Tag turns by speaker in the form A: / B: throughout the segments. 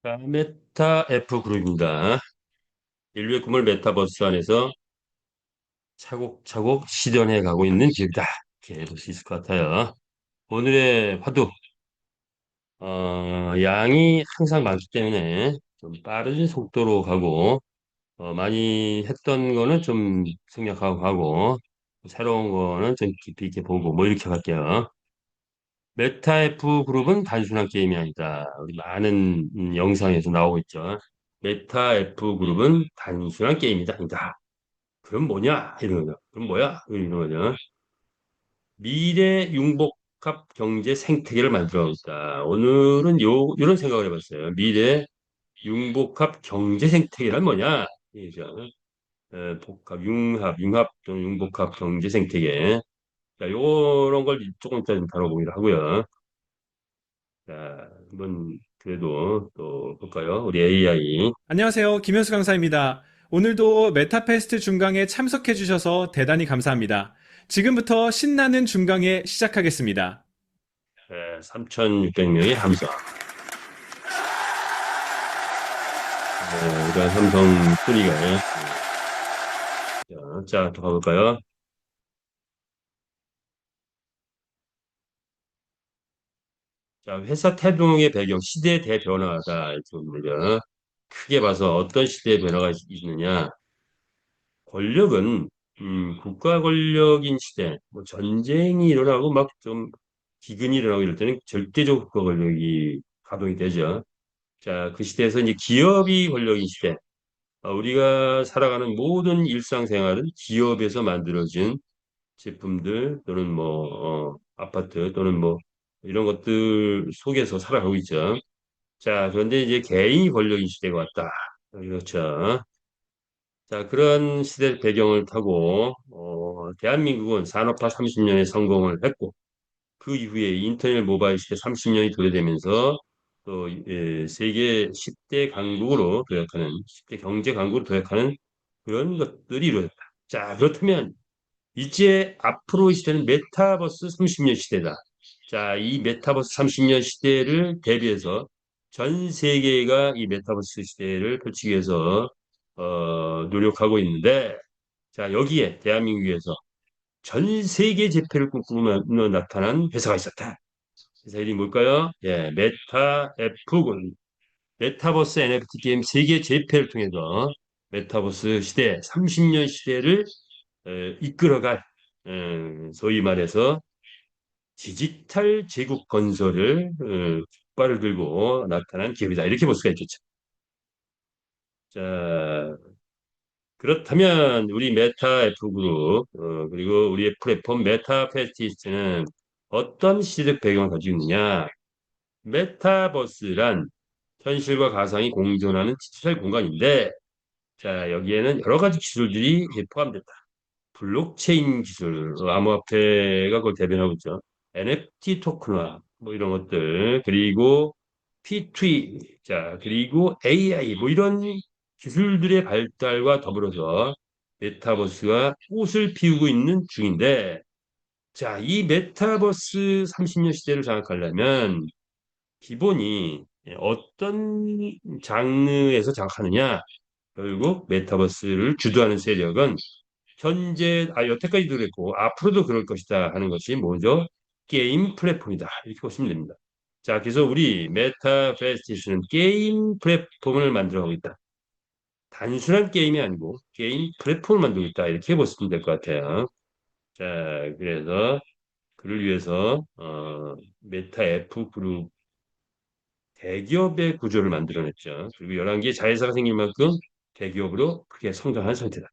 A: 자, 메타 F 그룹입니다. 인류의 꿈을 메타버스 안에서 차곡차곡 실현해 가고 있는 기업이다. 이렇게 볼 수 있을 것 같아요. 오늘의 화두, 양이 항상 많기 때문에 좀 빠른 속도로 가고, 많이 했던 거는 좀 생략하고 가고, 새로운 거는 좀 깊이 있게 보고, 뭐 이렇게 갈게요. 메타 F 그룹은 단순한 게임이 아니다. 우리 많은 영상에서 나오고 있죠. 메타 F 그룹은 단순한 게임이다. 아니다. 그럼 뭐냐? 이런 거죠. 그럼 뭐야? 이런 거죠. 미래 융복합 경제 생태계를 만들어 있다. 오늘은 이런 생각을 해봤어요. 미래 융복합 경제 생태계란 뭐냐? 이죠. 융합 또는 융복합 경제 생태계. 자, 요런 걸 조금 이따 좀 다뤄보기로 하고요. 자, 한번 그래도 또 볼까요? 우리 AI.
B: 안녕하세요. 김현수 강사입니다. 오늘도 메타페스트 중강에 참석해 주셔서 대단히 감사합니다. 지금부터 신나는 중강에 시작하겠습니다.
A: 3,600명의 함성. 이런 함성 소리가. 자, 또 가볼까요? 자, 회사 태동의 배경, 시대 대변화다. 이렇게 봅니다. 크게 봐서 어떤 시대의 변화가 있느냐. 권력은, 국가 권력인 시대, 뭐 전쟁이 일어나고 막 좀 기근이 일어나고 이럴 때는 절대적 국가 권력이 가동이 되죠. 자, 그 시대에서 이제 기업이 권력인 시대. 우리가 살아가는 모든 일상생활은 기업에서 만들어진 제품들 또는 뭐 아파트 또는 뭐 이런 것들 속에서 살아가고 있죠. 자, 그런데 이제 개인이 권력인 시대가 왔다. 그렇죠. 자, 그런 시대 배경을 타고 대한민국은 산업화 30년의 성공을 했고 그 이후에 인터넷 모바일 시대 30년이 도래되면서 또 세계 10대 강국으로 도약하는 10대 경제 강국으로 도약하는 그런 것들이 이루어졌다. 자, 그렇다면 이제 앞으로 이 시대는 메타버스 30년 시대다. 자, 이 메타버스 30년 시대를 대비해서 전 세계가 이 메타버스 시대를 펼치기 위해서 노력하고 있는데, 자, 여기에 대한민국에서 전 세계 재패를 꿈꾸며 나타난 회사가 있었다. 회사 이름이 뭘까요? 예, 메타 F군. 메타버스 NFT 게임 세계 재패를 통해서 메타버스 시대, 30년 시대를 이끌어갈 소위 말해서 디지털 제국 건설을 깃발을 들고 나타난 기업이다. 이렇게 볼 수가 있겠죠. 자, 그렇다면 우리 메타 F그룹 그리고 우리의 플랫폼 메타 패스티스는 어떤 시대적 배경을 가지고 있느냐? 메타버스란 현실과 가상이 공존하는 디지털 공간인데 자, 여기에는 여러 가지 기술들이 포함됐다. 블록체인 기술, 암호화폐가 그걸 대변하고 있죠. NFT 토큰화, 뭐 이런 것들, 그리고 P2E, 자, 그리고 AI, 뭐 이런 기술들의 발달과 더불어서 메타버스가 꽃을 피우고 있는 중인데, 자, 이 메타버스 30년 시대를 장악하려면 기본이 어떤 장르에서 장악하느냐, 결국 메타버스를 주도하는 세력은 현재 여태까지도 그랬고 앞으로도 그럴 것이다 하는 것이 뭐죠? 게임 플랫폼이다 이렇게 보시면 됩니다. 자, 그래서 우리 메타페스티스는 게임 플랫폼을 만들어가고 있다. 단순한 게임이 아니고 게임 플랫폼을 만들고 있다 이렇게 보시면 될 것 같아요. 자, 그래서 그를 위해서 메타 F 그룹 대기업의 구조를 만들어냈죠. 그리고 11개의 자회사가 생길 만큼 대기업으로 크게 성장한 상태다.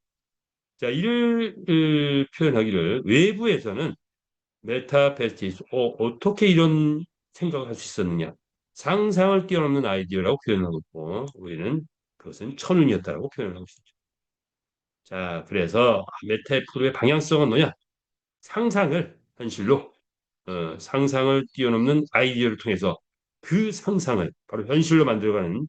A: 자, 이를 표현하기를 외부에서는 메타페스티스, 어떻게 이런 생각을 할 수 있었느냐? 상상을 뛰어넘는 아이디어라고 표현하고 있고, 우리는 그것은 천운이었다라고 표현을 하고 있습니다. 자, 그래서 메타프로의 방향성은 뭐냐? 상상을 현실로, 상상을 뛰어넘는 아이디어를 통해서 그 상상을 바로 현실로 만들어가는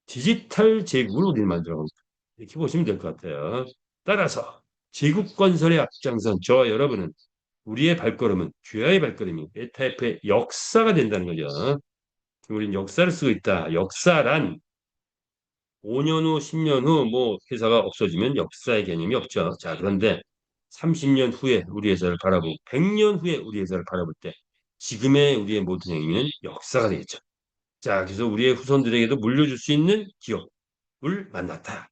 A: 디지털 제국을 우리는 만들어가고 있다. 이렇게 보시면 될 것 같아요. 따라서 제국 건설의 앞장선 저와 여러분은 우리의 발걸음은 귀하의 발걸음이 메타F의 역사가 된다는 거죠. 우린 역사를 쓰고 있다. 역사란 5년 후, 10년 후 뭐 회사가 없어지면 역사의 개념이 없죠. 자, 그런데 30년 후에 우리 회사를 바라보고 100년 후에 우리 회사를 바라볼 때 지금의 우리의 모든 행위는 역사가 되겠죠. 자, 그래서 우리의 후손들에게도 물려줄 수 있는 기업을 만났다.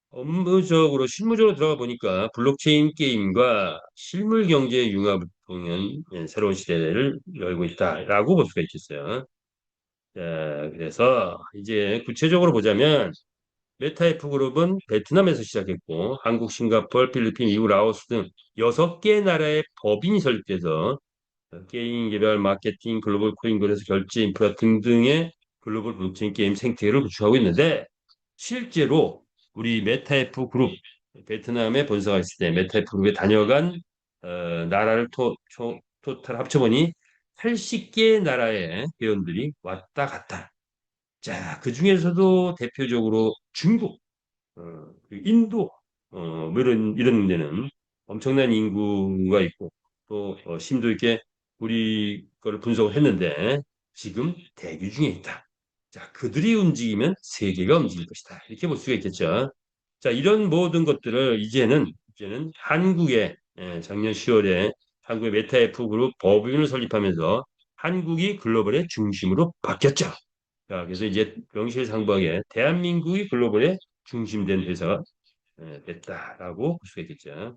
A: 업무적으로 실무적으로 들어가 보니까 블록체인 게임과 실물 경제의 융합을 통한 새로운 시대를 열고 있다라고 볼 수가 있겠어요. 자, 그래서 이제 구체적으로 보자면 메타에프 그룹은 베트남에서 시작했고 한국, 싱가포르, 필리핀, 미국, 라오스 등 6개 나라의 법인이 설립돼서 게임 개발, 마케팅, 글로벌 코인 거래소, 결제 인프라 등등의 글로벌 블록체인 게임 생태계를 구축하고 있는데 실제로 우리 메타에프 그룹 베트남에 본사가 있을 때 메타에프 그룹에 다녀간 나라를 토탈 합쳐보니 80개 나라의 회원들이 왔다 갔다. 자, 그 중에서도 대표적으로 중국, 그 인도, 뭐 이런 데는 엄청난 인구가 있고 또 심도 있게 우리 거를 분석을 했는데 지금 대기 중에 있다. 자, 그들이 움직이면 세계가 움직일 것이다. 이렇게 볼 수가 있겠죠. 자, 이런 모든 것들을 이제는 한국에 작년 10월에 한국의 메타F 그룹 법인을 설립하면서 한국이 글로벌의 중심으로 바뀌었죠. 자, 그래서 이제 명실상부하게 대한민국이 글로벌의 중심된 회사가 됐다라고 볼 수가 있겠죠.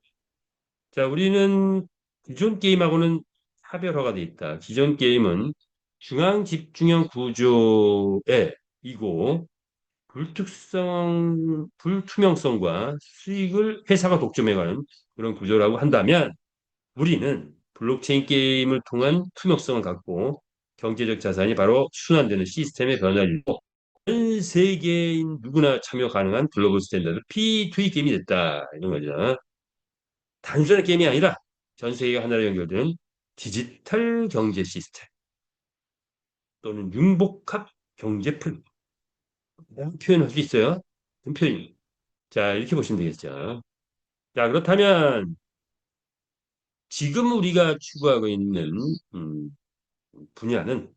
A: 자, 우리는 기존 게임하고는 차별화가 돼 있다. 기존 게임은 중앙 집중형 구조에 이고 불투명성과 수익을 회사가 독점해가는 그런 구조라고 한다면 우리는 블록체인 게임을 통한 투명성을 갖고 경제적 자산이 바로 순환되는 시스템의 변화를 전 세계인 누구나 참여 가능한 글로벌 스탠다드 P2E 게임이 됐다. 이런 거죠. 단순한 게임이 아니라 전 세계가 하나로 연결되는 디지털 경제 시스템 또는 융복합 경제 플랫폼 표현할 수 있어요. 그 표현. 자, 이렇게 보시면 되겠죠. 자, 그렇다면 지금 우리가 추구하고 있는 분야는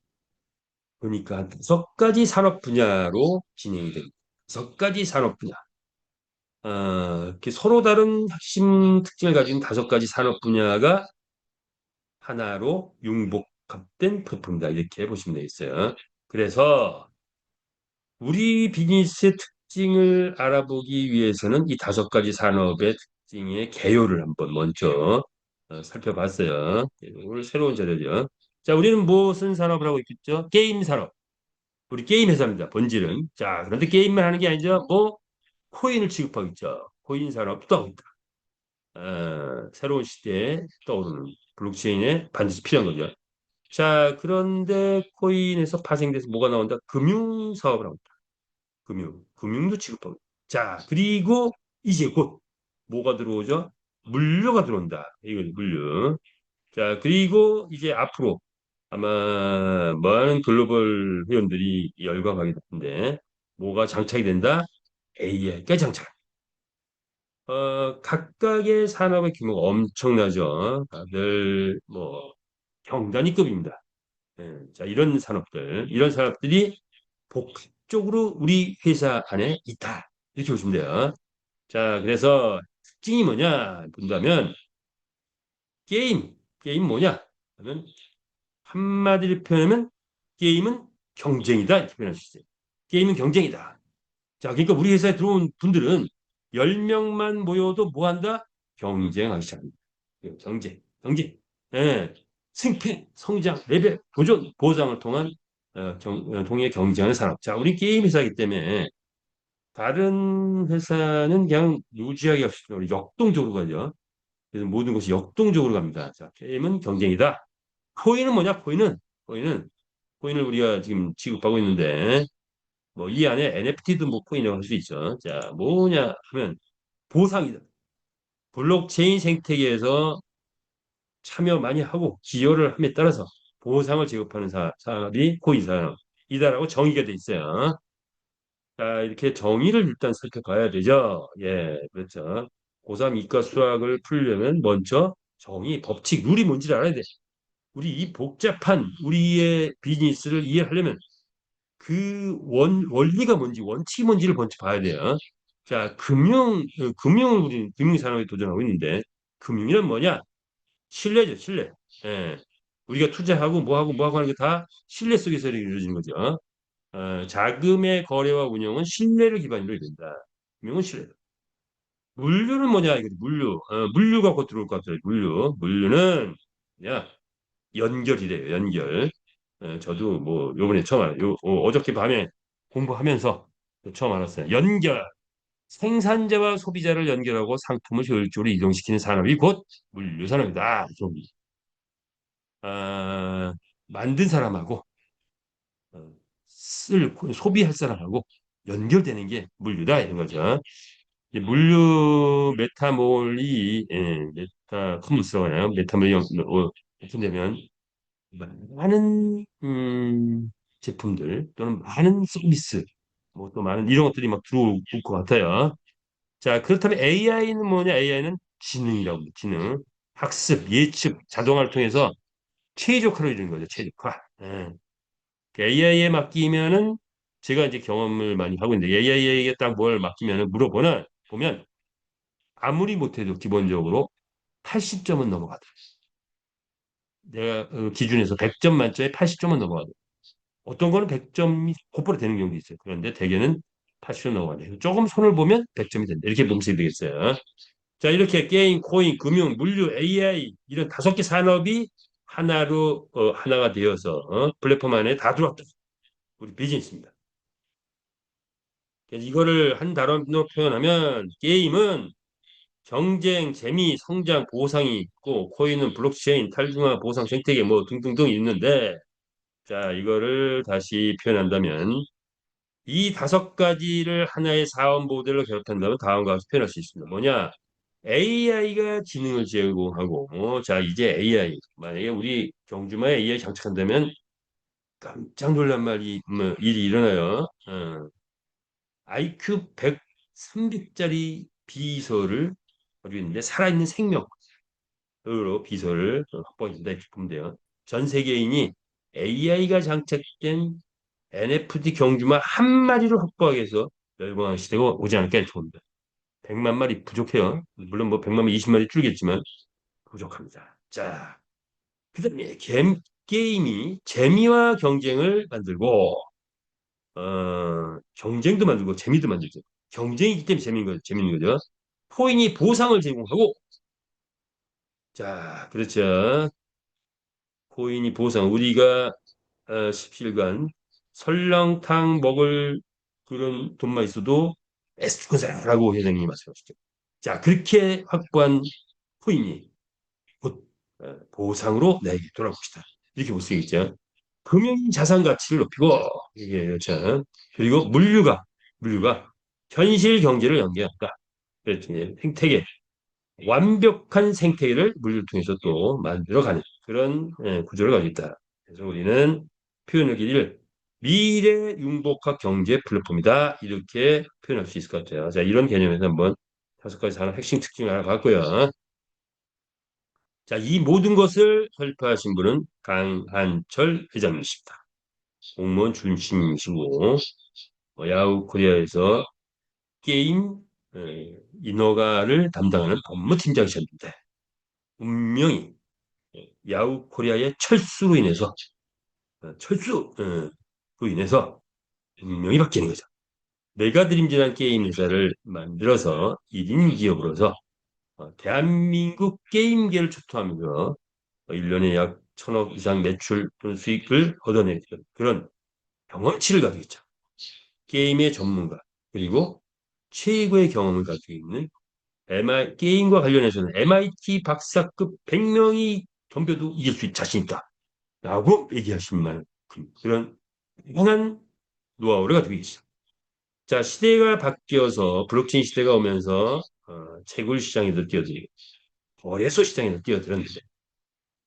A: 보니까 한 5가지 산업 분야로 진행이 됩니다. 5가지 산업 분야. 이렇게 서로 다른 핵심 특징을 가진 5가지 산업 분야가 하나로 융복합된 플랫폼이다. 이렇게 보시면 되겠어요. 그래서 우리 비즈니스의 특징을 알아보기 위해서는 이 5가지 산업의 특징의 개요를 한번 먼저 살펴봤어요. 오늘 새로운 자료죠. 자, 우리는 무슨 산업을 하고 있겠죠? 게임 산업. 우리 게임 회사입니다. 본질은. 자, 그런데 게임만 하는 게 아니죠. 뭐 코인을 취급하고 있죠. 코인 산업도 하고 있다. 새로운 시대에 떠오르는 블록체인에 반드시 필요한 거죠. 자, 그런데 코인에서 파생돼서 뭐가 나온다? 금융 사업을 하고 있다. 금융도 취급하고 있다. 자, 그리고 이제 곧 뭐가 들어오죠? 물류가 들어온다. 이거 물류. 자, 그리고 이제 앞으로 아마 많은 글로벌 회원들이 열광하게 되는데 뭐가 장착이 된다? AI가 장착. 각각의 산업의 규모가 엄청나죠. 다들 뭐 경단위급입니다. 자, 이런 산업들이 복합적으로 우리 회사 안에 있다. 이렇게 보시면 돼요. 자, 그래서 특징이 뭐냐 본다면 게임 뭐냐? 하면 한마디로 표현하면 게임은 경쟁이다. 이렇게 표현할 수 있어요. 게임은 경쟁이다. 자, 그러니까 우리 회사에 들어온 분들은 10명만 모여도 뭐 한다? 경쟁하기 시작합니다. 경쟁. 예. 승패, 성장, 레벨, 도전, 보상을 통한 동해 경쟁하는 산업. 자, 우리 게임 회사이기 때문에 다른 회사는 그냥 유지하기 없이 우리 역동적으로 가죠. 그래서 모든 것이 역동적으로 갑니다. 자, 게임은 경쟁이다. 코인은 뭐냐? 코인을 우리가 지금 취급하고 있는데 뭐 이 안에 NFT도 뭐 코인이라고 할 수 있죠. 자, 뭐냐 하면 보상이다. 블록체인 생태계에서 참여 많이 하고 기여를 함에 따라서 보상을 지급하는 산업이 코인 산업이다라고 정의가 돼 있어요. 자, 이렇게 정의를 일단 살펴봐야 되죠. 예, 그렇죠. 고3 이과 수학을 풀려면 먼저 정의, 법칙, 룰이 뭔지를 알아야 돼. 우리 이 복잡한 우리의 비즈니스를 이해하려면 그 원리가 뭔지, 원칙이 뭔지를 먼저 봐야 돼요. 자, 금융을 우리 금융산업에 도전하고 있는데, 금융이란 뭐냐? 신뢰죠, 신뢰. 예. 우리가 투자하고 뭐하고 하는 게 다 신뢰 속에서 이루어지는 거죠. 자금의 거래와 운영은 신뢰를 기반으로 이룬다. 금융은 신뢰. 물류는 뭐냐? 이거 물류. 물류 갖고 들어올 것 같아요. 물류는 야 연결이래요. 연결. 저도 뭐 요번에 처음 알아요. 어저께 밤에 공부하면서 처음 알았어요. 연결. 생산자와 소비자를 연결하고 상품을 효율적으로 이동시키는 산업이 곧 물류 산업이다. 좀 만든 사람하고 어, 소비할 사람하고 연결되는 게 물류다 이런 거죠. 이 물류 메타몰이 메타 커머스라고 하나요? 메타몰이 오픈되면 많은 제품들 또는 많은 서비스 뭐 또 많은 이런 것들이 막 들어올 것 같아요. 자, 그렇다면 AI는 뭐냐? AI는 지능이라고 합니다. 지능. 학습, 예측, 자동화를 통해서 최적화를 이루는 거죠. 최적화. AI에 맡기면은 제가 이제 경험을 많이 하고 있는데 AI에게 딱 뭘 맡기면은 보면 아무리 못해도 기본적으로 80점은 넘어가더라고요. 내가 기준에서 100점 만점에 80점은 넘어가더라고요. 어떤 거는 100점이 곧바로 되는 경우도 있어요. 그런데 대개는 80점 넘어가네요. 조금 손을 보면 100점이 된다. 이렇게 보면 되겠어요. 자, 이렇게 게임, 코인, 금융, 물류, AI 이런 5개 산업이 하나가 되어서 플랫폼 안에 다 들어왔다. 우리 비즈니스입니다. 그래서 이거를 한 단어로 표현하면 게임은 경쟁, 재미, 성장, 보상이 있고 코인은 블록체인, 탈중화, 보상, 생태계 뭐 등등등 있는데 자, 이거를 다시 표현한다면 이 5가지를 하나의 사업 모델로 결합한다면 다음과 같이 표현할 수 있습니다. 뭐냐? AI가 지능을 제공하고, 자, 이제 AI. 만약에 우리 경주마에 AI 장착한다면 깜짝 놀란 일이 일어나요. IQ 100, 300짜리 비서를 가지고 있는데 살아있는 생명으로 비서를 확보해준다 이렇게 보면 돼요. 전 세계인이 AI가 장착된 NFT 경주마 한 마리를 확보하기 위해서 멸망한 시대가 오지 않을까 이렇게 봅니다. 100만 마리 부족해요. 물론 뭐 100만 마리 20마리 줄겠지만 부족합니다. 자, 그다음에 게임이 재미와 경쟁을 만들고 경쟁도 만들고 재미도 만들죠. 경쟁이기 때문에 재밌는 거죠. 코인이 보상을 제공하고 자, 그렇죠. 코인이 보상 우리가 17간 설렁탕 먹을 그런 돈만 있어도 애쓰고자라고 회장님이 말씀하시죠. 자, 그렇게 확보한 코인이 곧 보상으로 나에게 돌아올 것이다. 이렇게 볼 수 있겠죠. 금융 자산 가치를 높이고 이게 참 그리고 물류가 현실 경제를 연계한다. 그랬더니 생태계 완벽한 생태계를 물류를 통해서 또 만들어가는 그런 구조를 가지고 있다. 그래서 우리는 표현하기를 미래 융복합 경제 플랫폼이다. 이렇게 표현할 수 있을 것 같아요. 자, 이런 개념에서 한번 5가지 산업 핵심 특징을 알아봤고요. 자, 이 모든 것을 설파하신 분은 강한철 회장님이십니다. 공무원 출신이시고 야후 코리아에서 게임 인허가를 담당하는 법무팀장이셨는데 분명히 야후 코리아의 철수로 인해서 철수로 인해서 분명히 바뀌는 거죠. 메가드림즈라는 게임 회사를 만들어서 1인 기업으로서 대한민국 게임계를 초토하면서 1년에 약 1,000억 이상 매출 또는 수익을 얻어내는 그런 경험치를 가지고 있죠. 게임의 전문가 그리고 최고의 경험을 가지고 있는 게임과 관련해서는 MIT 박사급 100명이 덤벼도 이길 수 있는 자신 있다. 라고 얘기하신 만큼 그런 다양한 노하우를 가지고 있어. 자, 시대가 바뀌어서 블록체인 시대가 오면서 채굴 시장에도 뛰어들고 거래소 시장에도 뛰어들었는데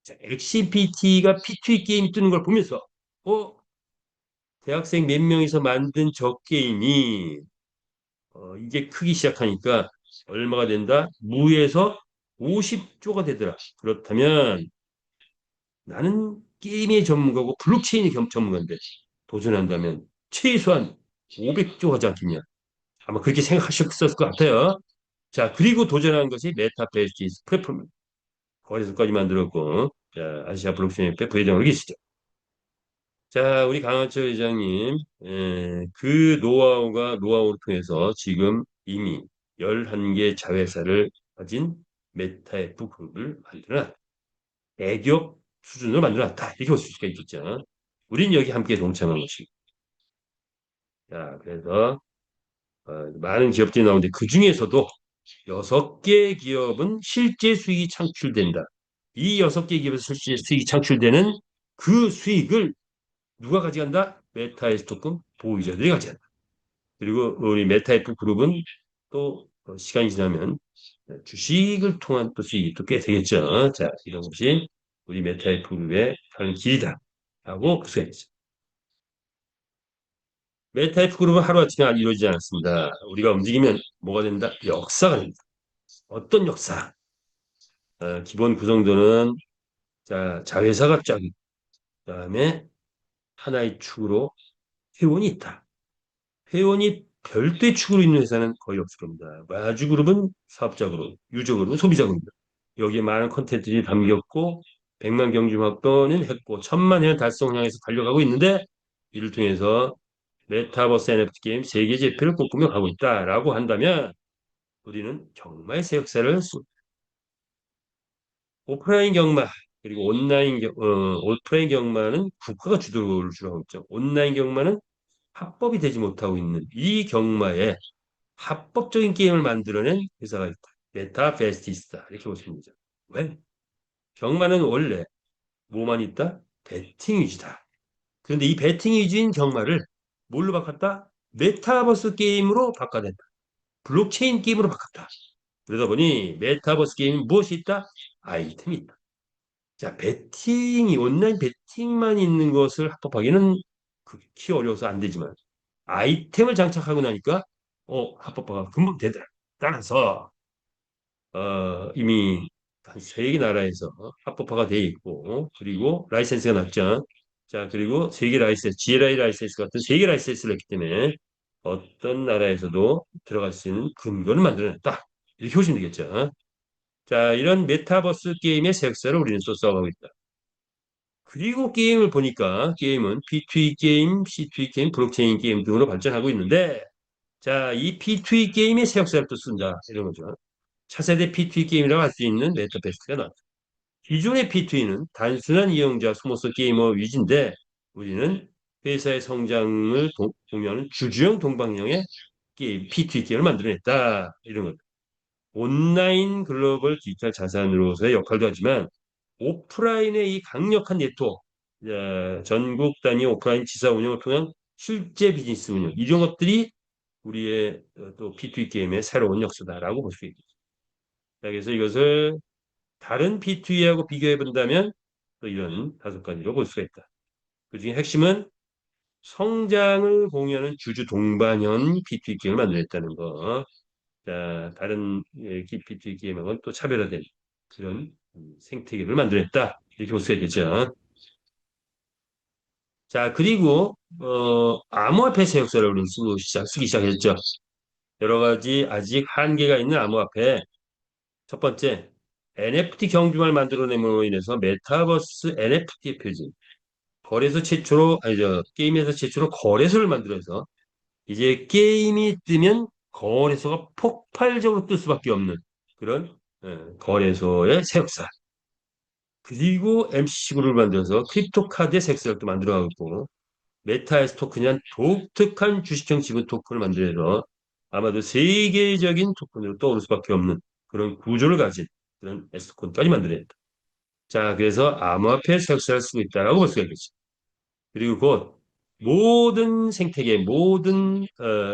A: 자, XCPT가 P2E 게임 뜨는 걸 보면서 어, 대학생 몇 명이서 만든 저 게임이 이게 크기 시작하니까 얼마가 된다? 무에서 50조가 되더라. 그렇다면 나는 게임의 전문가고 블록체인의 전문가인데 도전한다면 최소한 500조 하지 않겠냐. 아마 그렇게 생각하셨을 것 같아요. 자, 그리고 도전한 것이 메타베이스 플랫폼 거래소까지 만들었고, 자, 아시아 블록체인 협회 부회장으로 계시죠. 자, 우리 강한철 회장님, 그 노하우를 통해서 지금 이미 11개 자회사를 가진 메타F 그룹을 만들어 애기업 수준으로 만들어놨다. 이렇게 볼 수가 있겠죠. 우린 여기 함께 동참한 것이고. 자, 그래서 많은 기업들이 나오는데 그 중에서도 6개 기업은 실제 수익이 창출된다. 이 6개 기업에서 실제 수익이 창출되는 그 수익을 누가 가져간다? 메타에스 토큰 보유자들이 가져간다. 그리고 우리 메타에프 그룹은 또 시간이 지나면 주식을 통한 또 수익이 또 꽤 되겠죠. 자, 이런 것이 우리 메타에프 그룹의 가는 길이다. 라고 볼 수가 있죠. 메타에프 그룹은 하루아침에 이루어지지 않았습니다. 우리가 움직이면 뭐가 된다? 역사가 된다. 어떤 역사? 기본 구성도는 자, 자회사가 쫙 있고, 그다음에 하나의 축으로 회원이 있다. 회원이 별도의 축으로 있는 회사는 거의 없을 겁니다. 마주그룹은 사업자그룹, 유저그룹은 소비자그룹입니다. 여기에 많은 콘텐츠들이 담겼고 100만 경주 확보는 했고 1000만 회원 달성 향해서 달려가고 있는데 이를 통해서 메타버스 NFT 게임 세계 제패를 꿈꾸며 가고 있다라고 한다면 우리는 정말 새 역사를 오프라인 경마 그리고 오프라인 경마는 국가가 주도를 주로 하고 있죠. 온라인 경마는 합법이 되지 못하고 있는 이 경마에 합법적인 게임을 만들어낸 회사가 있다. 메타베스티스다. 이렇게 보시면 되죠. 왜? 경마는 원래 뭐만 있다? 베팅 위주다. 그런데 이 베팅 위주인 경마를 뭘로 바꿨다? 메타버스 게임으로 바꿔낸다. 블록체인 게임으로 바꿨다. 그러다 보니 메타버스 게임은 무엇이 있다? 아이템이 있다. 자, 온라인 베팅만 있는 것을 합법하기는 극히 어려워서 안 되지만 아이템을 장착하고 나니까 합법화가 금방 되더라. 따라서 이미 한 세 개 나라에서 합법화가 돼 있고 그리고 라이센스가 났죠. 자, 그리고 세계 라이센스, GLI 라이센스 같은 세계 라이센스를 했기 때문에 어떤 나라에서도 들어갈 수 있는 근거를 만들어냈다. 이렇게 보시면 되겠죠. 자, 이런 메타버스 게임의 새 역사를 우리는 또 써가고 있다. 그리고 게임을 보니까 게임은 P2E 게임, C2E 게임, 블록체인 게임 등으로 발전하고 있는데 자, 이 P2E 게임의 새 역사를 또 쓴다. 이런 거죠. 차세대 P2E 게임이라고 할 수 있는 메타베스트가 나왔다. 기존의 P2E는 단순한 이용자 스모스 게이머 위주인데 우리는 회사의 성장을 공유하는 주주형 동방형의 게임, P2E 게임을 만들어냈다. 이런 것. 온라인 글로벌 디지털 자산으로서의 역할도 하지만 오프라인의 이 강력한 네트워크, 전국 단위 오프라인 지사 운영을 통한 실제 비즈니스 운영, 이런 것들이 우리의 또 P2E 게임의 새로운 역사다라고 볼 수 있겠죠. 그래서 이것을 다른 P2E하고 비교해 본다면 또 이런 5가지로 볼 수가 있다. 그중에 핵심은 성장을 공유하는 주주 동반형 P2E 게임을 만들었다는 거. 자, 다른 P2E 게임하고는 또 차별화된 그런 생태계를 만들었다. 이렇게 볼 수가 있겠죠. 자, 그리고 암호화폐 역사를 우리는 쓰기 시작했죠. 여러 가지 아직 한계가 있는 암호화폐. 첫 번째, NFT 경주를 만들어냄으로 인해서 메타버스 NFT 표준 거래소 최초로 아니죠 게임에서 최초로 거래소를 만들어서 이제 게임이 뜨면 거래소가 폭발적으로 뜰 수밖에 없는 그런 거래소의 새 역사. 그리고 MCC 그룹을 만들어서 크립토 카드의 새 역사를 또 만들어가고 있고 메타에스 토큰이란 독특한 주식형 지분 토큰을 만들어서 아마도 세계적인 토큰으로 떠오를 수밖에 없는 그런 구조를 가진 그런 S토큰까지 만들어냈다. 자, 그래서 암호화폐 역사를 쓰고 있다라고 볼 수가 있겠죠. 그리고 곧 모든 생태계, 모든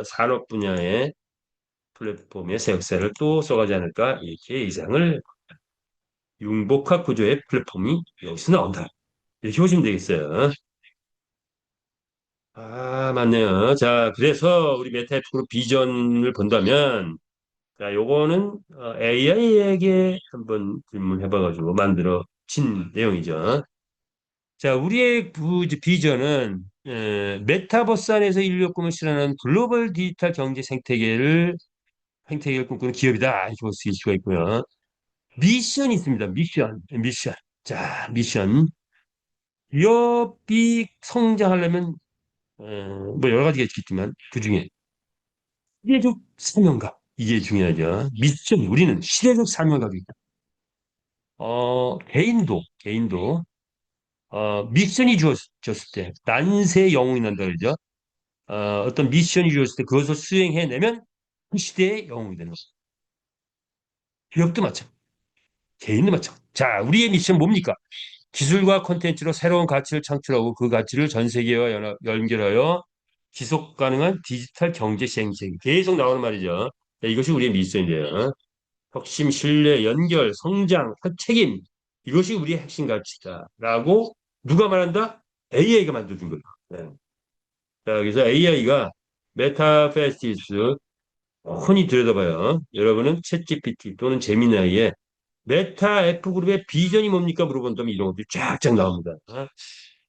A: 산업 분야의 플랫폼의 새 역사를 또 써가지 않을까 이렇게 예상을 융복합 구조의 플랫폼이 여기서 나온다. 이렇게 보시면 되겠어요. 아, 맞네요. 자, 그래서 우리 메타에프그룹 비전을 본다면, 자, 요거는 AI에게 한번 질문해봐가지고 만들어진 내용이죠. 자, 우리의 이제 비전은 메타버스 안에서 인류 꿈을 실현하는 글로벌 디지털 경제 생태계를 꿈꾸는 기업이다. 이렇게 볼 수가 있고요. 미션이 있습니다. 미션. 자, 미션. 기업이 성장하려면 뭐 여러 가지가 있겠지만 그 중에 시대적 사명감 이게 중요하죠. 미션 우리는 시대적 사명감이 있다. 개인도 미션이 주어졌을 때 난세의 영웅이 난다 그러죠. 어떤 미션이 주어졌을 때 그것을 수행해내면 그 시대의 영웅이 되는 거죠. 기업도 마찬가지, 개인도 마찬가지. 자, 우리의 미션 뭡니까? 기술과 콘텐츠로 새로운 가치를 창출하고 그 가치를 전 세계와 연결하여 지속 가능한 디지털 경제 시행책 계속 나오는 말이죠. 자, 이것이 우리의 미션이에요. 혁신, 신뢰, 연결, 성장, 책임 이것이 우리의 핵심 가치다라고 누가 말한다? AI가 만들어준 거예요. 네. 자, 그래서 AI가 메타페시스 흔히 들여다봐요. 여러분은 챗GPT 또는 제미나이의 메타 F그룹의 비전이 뭡니까 물어본다면 이런 것들이 쫙쫙 나옵니다.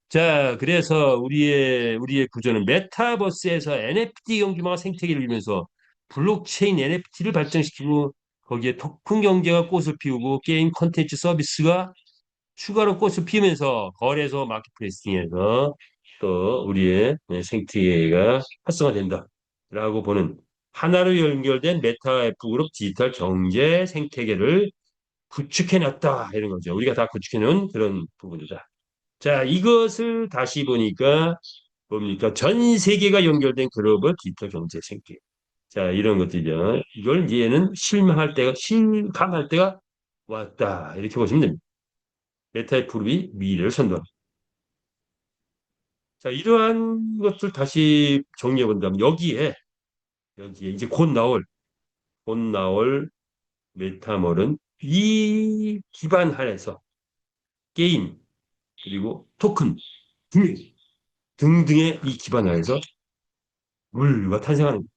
A: 자, 그래서 우리의 구조는 메타버스에서 NFT 경주마가 생태계를 이루면서 블록체인 NFT를 발전시키고 거기에 토큰 경제가 꽃을 피우고 게임 콘텐츠 서비스가 추가로 꽃을 피우면서 거래소 마켓플레이싱에서 또 우리의 생태계가 활성화된다라고 보는 하나로 연결된 메타 F 그룹 디지털 경제 생태계를 구축해놨다 이런 거죠. 우리가 다 구축해놓은 그런 부분이다. 자, 이것을 다시 보니까 뭡니까? 전 세계가 연결된 글로벌 디지털 경제 생태. 자, 이런 것들이죠. 이걸 이제는 실감할 때가 왔다. 이렇게 보시면 됩니다. 메타의 그룹이 미래를 선도합니다. 자, 이러한 것들 다시 정리해 본다면 여기에 이제 곧 나올 메타몰은 이 기반 하에서 게임 그리고 토큰 등, 등등의 이 기반 하에서 물류가 탄생하는 거예요.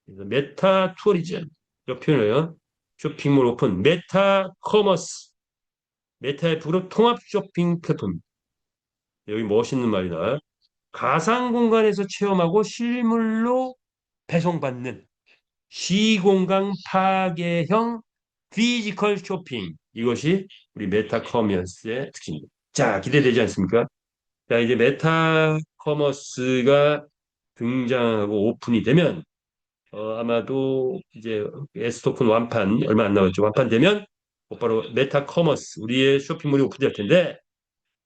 A: 그래서 메타 투어리즘 이 표현을요. 쇼핑몰 오픈 메타 커머스 메타의 부로 통합 쇼핑 플랫폼 여기 멋있는 말이다. 가상 공간에서 체험하고 실물로 배송받는 시공간 파괴형 피지컬 쇼핑 이것이 우리 메타 커머스의 특징입니다. 자, 기대되지 않습니까? 자, 이제 메타 커머스가 등장하고 오픈이 되면 아마도 이제 S토큰 완판 얼마 안 남았죠. 완판되면 곧바로 메타 커머스 우리의 쇼핑몰이 오픈될 텐데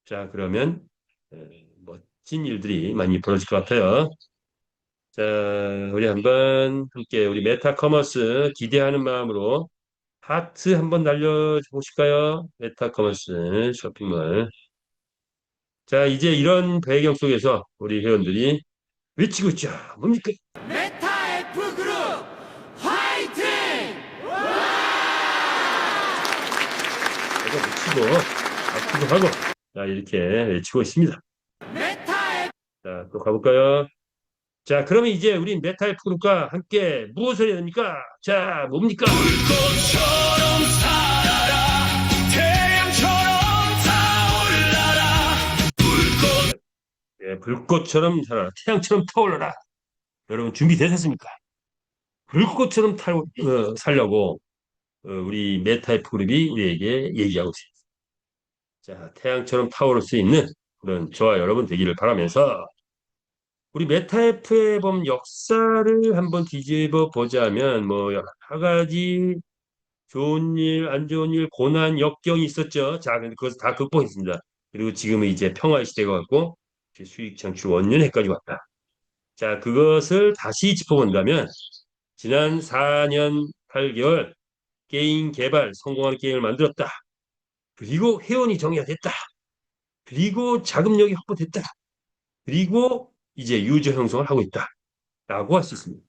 A: 자 그러면 멋진 일들이 많이 벌어질 것 같아요. 자 우리 한번 함께 우리 메타 커머스 기대하는 마음으로 하트 한번 날려보실까요? 메타 커머스 쇼핑몰. 자 이제 이런 배경 속에서 우리 회원들이 외치고 있죠. 뭡니까?
C: 메타 F 그룹 화이팅!
A: 내가 외치고 앞으로 하고 자 이렇게 외치고 있습니다.
C: 메타 F
A: 자 또 가볼까요? 자 그러면 이제 우리 메탈 그룹과 함께 무엇을 해야 됩니까? 자 뭡니까?
C: 불꽃처럼 살아라 태양처럼 타올라라
A: 불꽃처럼 살아라 태양처럼 타올라라 여러분 준비되셨습니까? 불꽃처럼 살려고 우리 메탈 그룹이 우리에게 얘기하고 있습니다. 자 태양처럼 타오를 수 있는 그런 저와 여러분 되기를 바라면서 우리 메타F의 역사를 한번 뒤집어 보자면 뭐 여러 가지 좋은 일, 안 좋은 일, 고난, 역경이 있었죠. 자, 근데 그것을 다 극복했습니다. 그리고 지금은 이제 평화의 시대가 왔고 수익 창출 원년해까지 왔다. 자, 그것을 다시 짚어본다면 지난 4년 8개월 게임 개발, 성공하는 게임을 만들었다. 그리고 회원이 정의화됐다. 그리고 자금력이 확보됐다. 그리고 이제 유저 형성을 하고 있다. 라고 할 수 있습니다.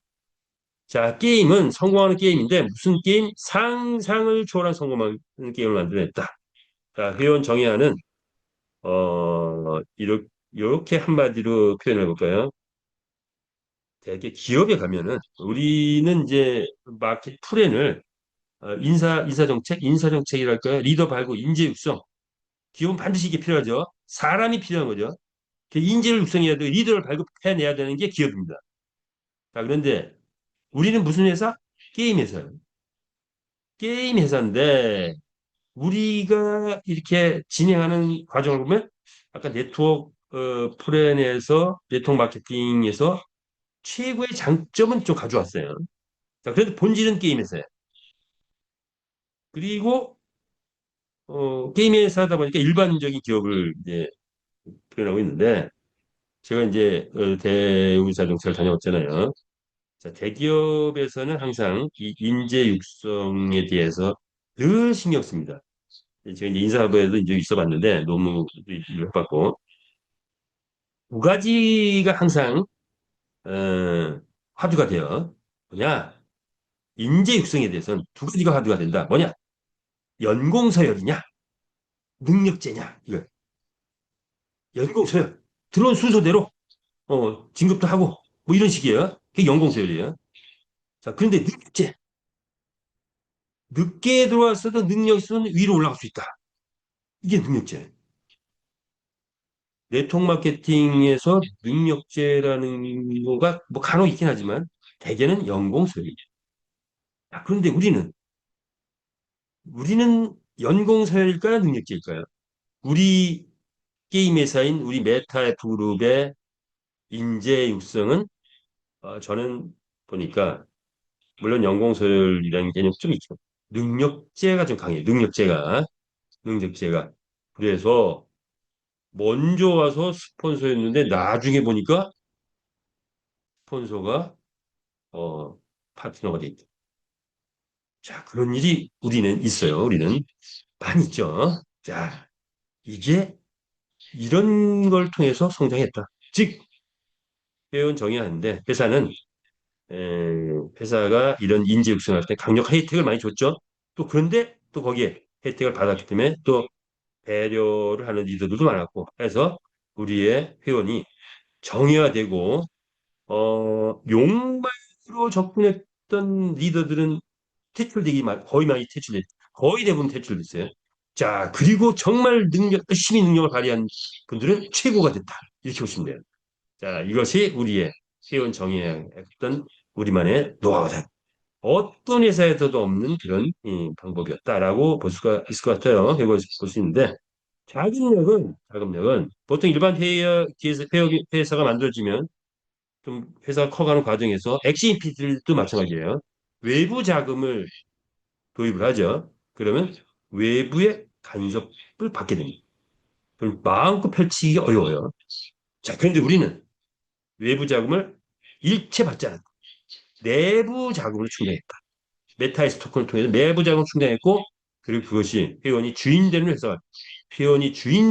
A: 자, 게임은 성공하는 게임인데 무슨 게임? 상상을 초월한 성공하는 게임을 만들어냈다. 자, 회원 정의하는 이렇게 한마디로 표현해 볼까요? 대개 기업에 가면은 우리는 이제 마켓 플랜을 인사 정책이랄까요? 리더 발굴, 인재 육성. 기업은 반드시 이게 필요하죠. 사람이 필요한 거죠. 그 인재를 육성해야 되고 리더를 발급해내야 되는 게 기업입니다. 자, 그런데 우리는 무슨 회사? 게임 회사예요. 게임 회사인데 우리가 이렇게 진행하는 과정을 보면 아까 네트워크 플랜에서 네트워크 마케팅에서 최고의 장점은 좀 가져왔어요. 자, 그래도 본질은 게임 회사예요. 그리고 게임 회사다 보니까 일반적인 기업을 이제 표현하고 있는데 제가 이제 대우사 정책을 다녀왔잖아요. 자, 대기업에서는 항상 이 인재 육성에 대해서 늘 신경 씁니다. 제가 이제 인사부에도 이제 있어봤는데 너무 일을 해봤고 두 가지가 항상 화두가 돼요. 뭐냐? 인재 육성에 대해서는 두 가지가 화두가 된다. 뭐냐? 연공서열이냐? 능력제냐? 이거 연공서열. 들어온 순서대로 진급도 하고 뭐 이런 식이에요. 그게 연공서열이에요. 자, 그런데 능력제. 늦게 들어왔어도 능력이 있으면 위로 올라갈 수 있다. 이게 능력제. 네트워크 마케팅에서 능력제라는 거가 뭐 간혹 있긴 하지만 대개는 연공서열이에요. 아, 그런데 우리는 연공서열일까요? 능력제일까요? 우리 게임 회사인 우리 메타F 그룹의 인재 육성은 저는 보니까 물론 연공서열이라는 개념 좀 있죠. 능력제가 좀 강해요. 능력제가. 그래서 먼저 와서 스폰서였는데 나중에 보니까 스폰서가 어, 파트너가 돼 있다. 자, 그런 일이 우리는 있어요. 우리는 많이 있죠. 자, 이게 이런 걸 통해서 성장했다. 즉, 회원 정의하는데 에, 회사가 이런 인재 육성할 때 강력 혜택을 많이 줬죠. 또 그런데 또 거기에 혜택을 받았기 때문에 또 배려를 하는 리더들도 많았고 해서 우리의 회원이 정의화되고 욕망으로 접근했던 리더들은 거의 많이 퇴출됐 거의 대부분 퇴출됐어요. 자, 그리고 정말 열심히 능력을 발휘한 분들은 최고가 됐다. 이렇게 보시면 돼요. 자, 이것이 우리의 회원 정의했던 우리만의 노하우다. 어떤 회사에서도 없는 그런 방법이었다라고 볼 수가 있을 것 같아요. 해볼 수 있는데 자금력은 보통 일반 회사가 만들어지면 좀 회사가 커가는 과정에서 액션 PD들도 마찬가지예요. 외부 자금을 도입을 하죠. 그러면 외부의 간섭을 받게 됩니다. 그럼 마음껏 펼치기 어려워요. 자, 그런데 우리는 외부 자금을 일체 받지 않았다. 내부 자금을 충당했다. 메타에스 토큰을 통해서 내부 자금을 충당했고, 그리고 그것이 회원이 주인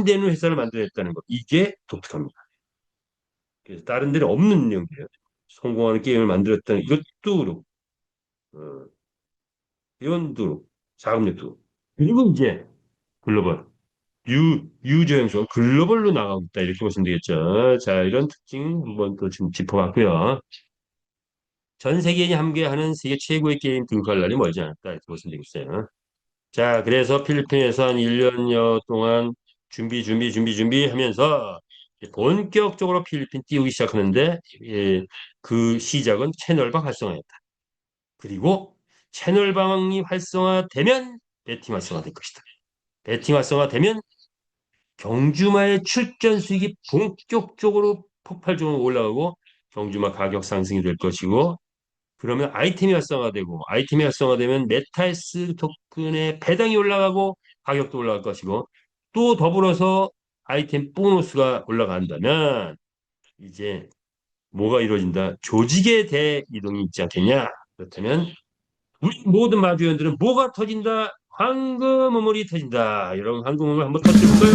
A: 되는 회사를 만들어냈다는 것. 이게 독특합니다. 그래서 다른 데는 없는 내용이에요. 성공하는 게임을 만들었다는 이것도 그렇고, 어, 회원도 그렇고, 자금력도. 그리고 이제 글로벌. 유저행성 글로벌로 나가고 있다. 이렇게 보시면 되겠죠. 자, 이런 특징 한번 또 지금 짚어봤고요. 전 세계인이 함께하는 세계 최고의 게임 등극할 날이 멀지 않았다. 이렇게 보시면 되겠어요. 자, 그래서 필리핀에서 한 1년여 동안 준비 하면서 본격적으로 필리핀 띄우기 시작하는데 그 시작은 채널방 활성화였다. 그리고 채널방이 활성화되면 배팅 활성화될 것이다. 배팅 활성화되면 경주마의 출전 수익이 본격적으로 폭발적으로 올라가고 경주마 가격 상승이 될 것이고 그러면 아이템이 활성화되면 메타에스 토큰의 배당이 올라가고 가격도 올라갈 것이고 또 더불어서 아이템 보너스가 올라간다면 이제 뭐가 이루어진다? 조직의 대이동이 있지 않겠냐? 그렇다면 우리 모든 마주원들은 뭐가 터진다? 황금 우물이 터진다. 여러분 황금 우물 한번 터뜨려 볼까요?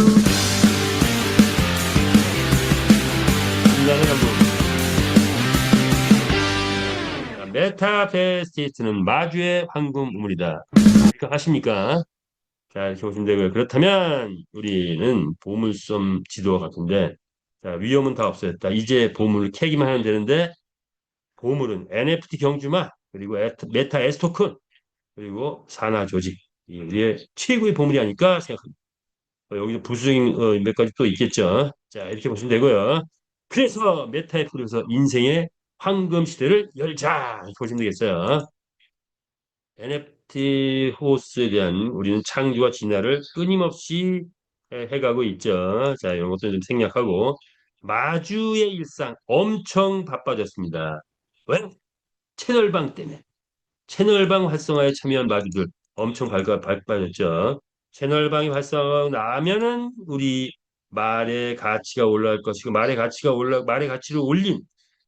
A: 인간의 황금. 메타페스티스는 마주의 황금 우물이다. 이렇게 하십니까? 자, 이렇게 보시면 되고요. 그렇다면 우리는 보물섬 지도와 같은데 자, 위험은 다 없어졌다. 이제 보물을 캐기만 하면 되는데 보물은 NFT 경주마 그리고 메타 에스토큰 그리고 산하 조직 이 우리의 최고의 보물이 아닐까 생각합니다. 여기서 부수적인 몇 가지 또 있겠죠. 자, 이렇게 보시면 되고요. 그래서 메타F로서 인생의 황금 시대를 열자 이렇게 보시면 되겠어요. NFT 호스에 대한 우리는 창조와 진화를 끊임없이 해가고 있죠. 자, 이런 것도 좀 생략하고 마주의 일상 엄청 바빠졌습니다. 왜? 채널방 때문에. 채널방 활성화에 참여한 마주들 엄청 바빠졌죠. 채널방이 활성화가 나면은 우리 말의 가치가 올라갈 것이고 말의 가치를 올린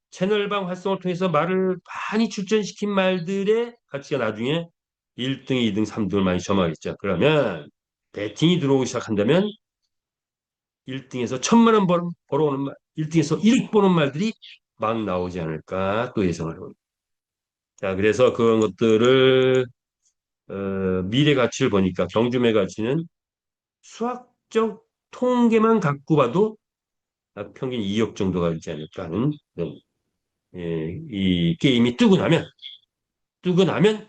A: 채널방 활성화를 통해서 말을 많이 출전시킨 말들의 가치가 나중에 1등, 2등, 3등을 많이 점하겠죠. 그러면 배팅이 들어오기 시작한다면 1등에서 1,000만 원 벌어오는 말, 1등에서 1억 버는 말들이 막 나오지 않을까 또 예상을 해봅니다. 자, 그래서 그런 것들을 미래 가치를 보니까 경주매 가치는 수학적 통계만 갖고 봐도 평균 2억 정도가 있지 않을까 하는 그런, 이 게임이 뜨고 나면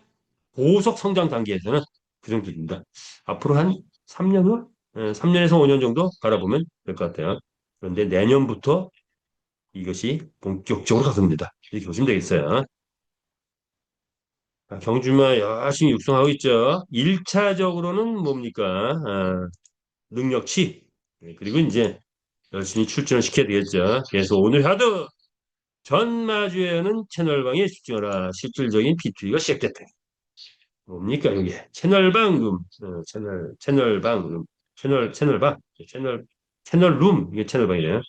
A: 고속 성장 단계에서는 그 정도 됩니다. 앞으로 한 3년 후, 3년에서 5년 정도 바라보면 될 것 같아요. 그런데 내년부터 이것이 본격적으로 가섭니다. 이렇게 보시면 되겠어요. 경주마 열심히 육성하고 있죠. 1차적으로는 뭡니까? 능력치. 그리고 이제 열심히 출전을 시켜야 되겠죠. 그래서 오늘 하도 전마주에는 채널방에 집중하라. 실질적인 B2B가 시작됐다. 뭡니까 이게 채널방 채널방 채널룸 이게 채널방이에요.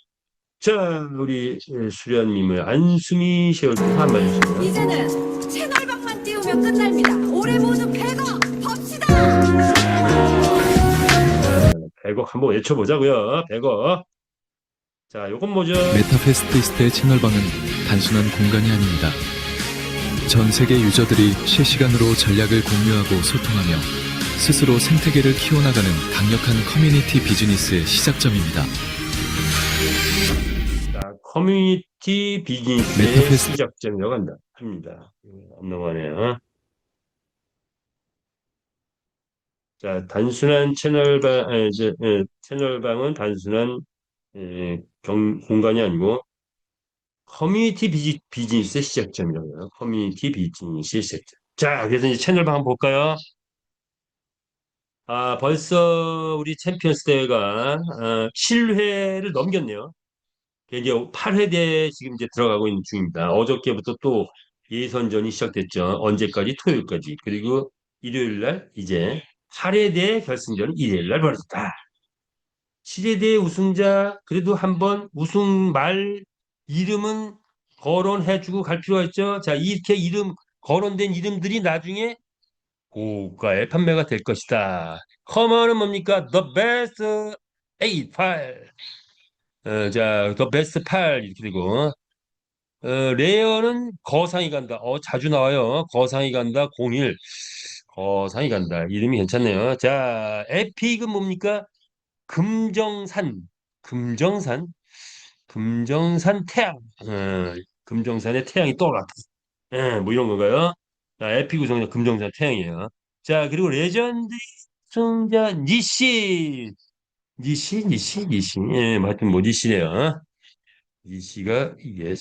A: 자 우리 수련님의 안수미 셰올드 한마디 주시고요.
D: 이제는 채널방만 띄우면 끝납니다. 올해 모두 100억 법시다.
A: 100억 한번 외쳐보자고요. 100억. 자 요건 뭐죠?
E: 메타페스티스트의 채널방은 단순한 공간이 아닙니다. 전 세계 유저들이 실시간으로 전략을 공유하고 소통하며 스스로 생태계를 키워나가는 강력한 커뮤니티 비즈니스의 시작점입니다.
A: 자 커뮤니티 비즈니스의
E: 메타페스트
A: 시작점이라고 합니다. 안 넘어가네요. 자, 단순한 채널방, 채널방은 단순한 공간이 아니고 커뮤니티 비즈니스의 시작점이라고 해요. 커뮤니티 비즈니스의 시작점. 자, 그래서 이제 채널방 한번 볼까요? 벌써 우리 챔피언스 대회가 7회를 넘겼네요. 이제 8회대 지금 이제 들어가고 있는 중입니다. 어저께부터 또 예선전이 시작됐죠. 언제까지? 토요일까지. 그리고 일요일 날 이제 8회대 결승전은 일요일 날 벌어졌다. 7회대 우승자 그래도 한번 우승 말 이름은 거론해주고 갈 필요가 있죠. 자, 이렇게 거론된 이름들이 나중에 고가의 판매가 될 것이다. 커먼은 뭡니까? The best 8, 8. 자, The best 8 이렇게 되고 레어는 거상이 간다. 자주 나와요. 거상이 간다. 01. 거상이 간다. 이름이 괜찮네요. 자, 에픽은 뭡니까? 금정산. 금정산. 금정산 태양. 금정산의 태양이 떠올랐다. 뭐 이런 건가요? 자, 에픽 우승자 금정산 태양이에요. 자, 그리고 레전드 승자 니시. 니시. 하여튼 뭐 니시네요. 니시가 이게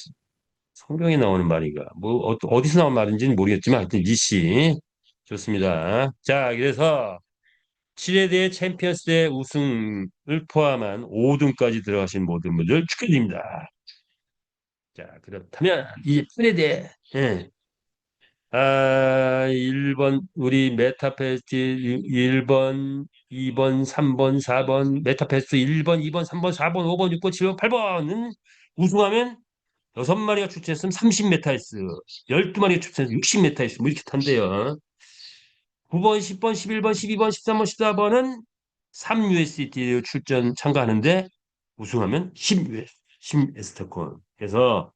A: 성경에 나오는 말인가? 뭐 어디서 나온 말인지는 모르겠지만 하여튼 니시 좋습니다. 자, 그래서 7회 대회 챔피언스 대회 우승을 포함한 5등까지 들어가신 모든 분들 축하드립니다. 자, 그렇다면 이 8회 대회 1번 우리 메타페스트 1번, 2번, 3번, 4번 메타페스트 1번, 2번, 3번, 4번, 5번, 6번, 7번, 8번은 우승하면 6마리가 출전했으면 30메타이스, 12마리가 출전했으면 60메타이스, 뭐 이렇게 탄대요. 9번, 10번, 11번, 12번, 13번, 14번은 3USDT 참가하는데 우승하면 10USDT. 그래서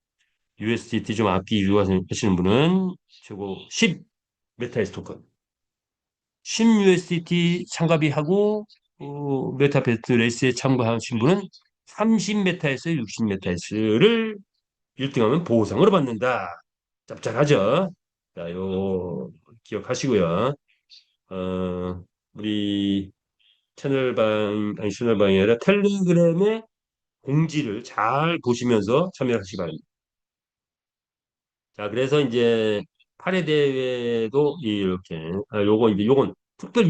A: USDT 좀 아끼고 하시는 분은 최고 10메타이스 토큰. 10USDT 참가비 하고 메타베트 레이스에 참가하신 분은 30메타에서 60메타를 1등하면 보상으로 받는다. 짭짤하죠? 자, 요 기억하시고요. 우리 채널방이 아니라 텔레그램의 공지를 잘 보시면서 참여하시기 바랍니다. 자, 그래서 이제 8회 대회도 이렇게, 요건 특별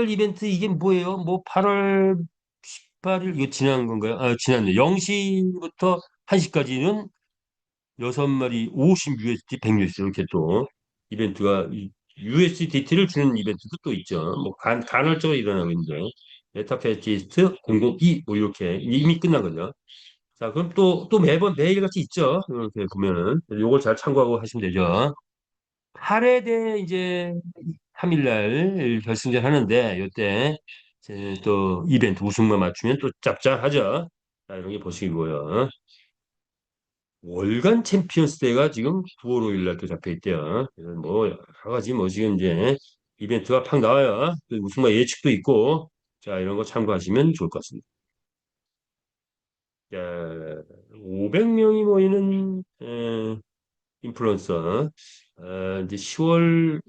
A: 이벤트 이게 뭐예요? 뭐 8월 18일 이거 지난 건가요? 아, 지났네. 0시부터 1시까지는 6마리 50 USD, 100 USD 이렇게 또 이벤트가 USDT를 주는 이벤트도 또 있죠. 뭐 간헐적으로 일어나고 있는데 메타페지스트 002 뭐 이렇게 이미 끝난 거죠. 자, 그럼 또 매번 매일같이 있죠. 이렇게 보면은 요걸 잘 참고하고 하시면 되죠. 8회 대 이제 3일날 결승전 하는데 이때 이제 또 이벤트 우승만 맞추면 또 짭짤하죠. 자, 이런 게 보시고요. 월간 챔피언스 대회가 지금 9월 5일 날 또 잡혀 있대요. 그래서 뭐 여러 가지 뭐 지금 이제 이벤트가 팍 나와요. 또 우승만 예측도 있고 자, 이런 거 참고하시면 좋을 것 같습니다. 자, 500명이 모이는 인플루언서 이제 10월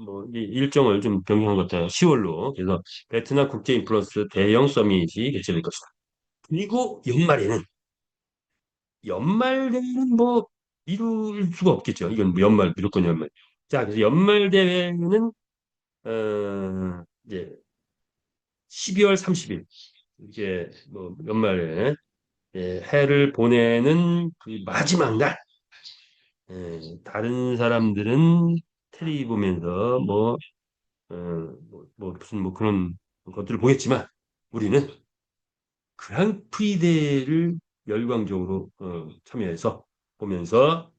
A: 뭐 이제 일정을 좀 변경한 것 같아요. 10월로 그래서 베트남 국제 인플루언서 대형 서밋이 개최될 것이다. 그리고 연말 대회는 뭐 미룰 수가 없겠죠. 이건 뭐 연말 무조건 연말. 자, 그래서 연말 대회는 이제 12월 30일 이게 뭐 연말에 해를 보내는 그 마지막 날. 다른 사람들은 텔레비 보면서 무슨 뭐 그런 것들을 보겠지만 우리는 그랑프리 대회를 열광적으로 참여해서 보면서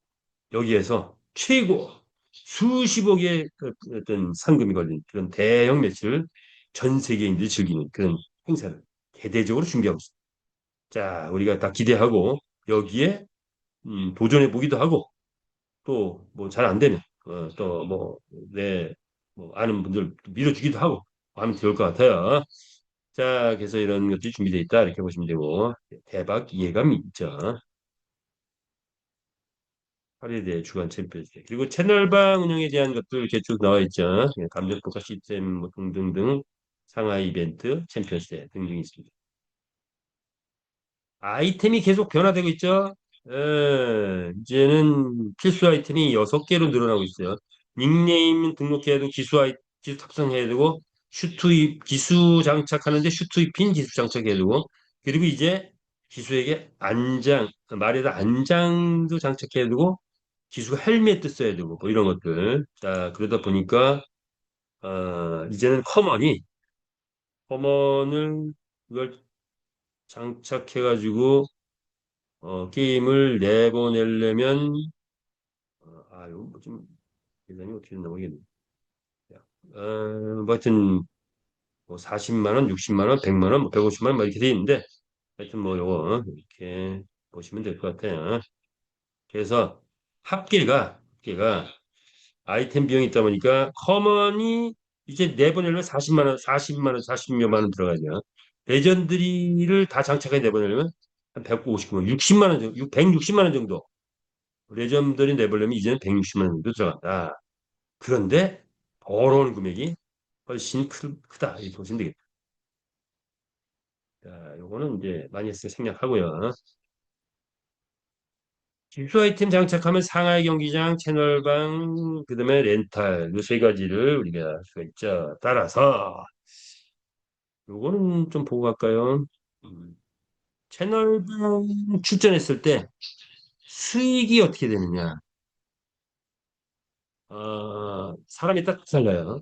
A: 여기에서 최고 수십억의 어떤 상금이 걸린 그런 대형 매치를 전 세계인들이 즐기는 그런 행사를 대대적으로 준비하고 있습니다. 자, 우리가 다 기대하고 여기에 도전해 보기도 하고 또 뭐 잘 안 되면 또 뭐 내 뭐 아는 분들 밀어주기도 하고 하면 좋을 것 같아요. 자, 그래서 이런 것들이 준비되어 있다 이렇게 보시면 되고 대박 이해감이 있죠. 파리대 주간 챔피언십 그리고 채널방 운영에 대한 것들 이렇게 쭉 나와 있죠. 감정 평가 시스템 뭐 등등등 상하 이벤트 챔피언십 등등이 있습니다. 아이템이 계속 변화되고 있죠. 이제는 필수 아이템이 6개로 늘어나고 있어요. 닉네임 등록해야 되고 기수 탑승해야 되고 기수 장착하는데 슈트 입힌 기수 장착해야 되고 그리고 이제 기수에게 말에다 안장도 장착해야 되고 기수 헬멧도 써야 되고 뭐 이런 것들. 자, 그러다 보니까 이제는 커먼을 이걸 장착해가지고 게임을 내보내려면 이거 뭐좀 계산이 어떻게 됐나 모르겠네. 뭐 하여튼 뭐 40만 원, 60만 원, 100만 원, 뭐 150만 원 뭐 이렇게 돼 있는데 하여튼 뭐 요거 이렇게 보시면 될 것 같아요. 그래서 합계가 아이템 비용이 있다 보니까 커먼이 이제 내보내려면 40만 원, 40만 원, 40여만 원 들어가죠. 레전드리를 다 장착해 내보내려면 한 150만 원, 60만 원 정도, 160만 원 정도. 레전드리 내보려면 이제는 160만 원 정도 들어간다. 그런데 벌어오는 금액이 훨씬 크다. 이렇게 보시면 되겠다. 자, 요거는 이제 많이 생략하고요. 기초 아이템 장착하면 상하이 경기장, 채널방, 그다음에 렌탈 이 세 가지를 우리가 할 수가 있죠. 따라서 요거는 좀 보고 갈까요? 음, 채널방 출전했을 때 수익이 어떻게 되느냐? 사람이 딱 달라요.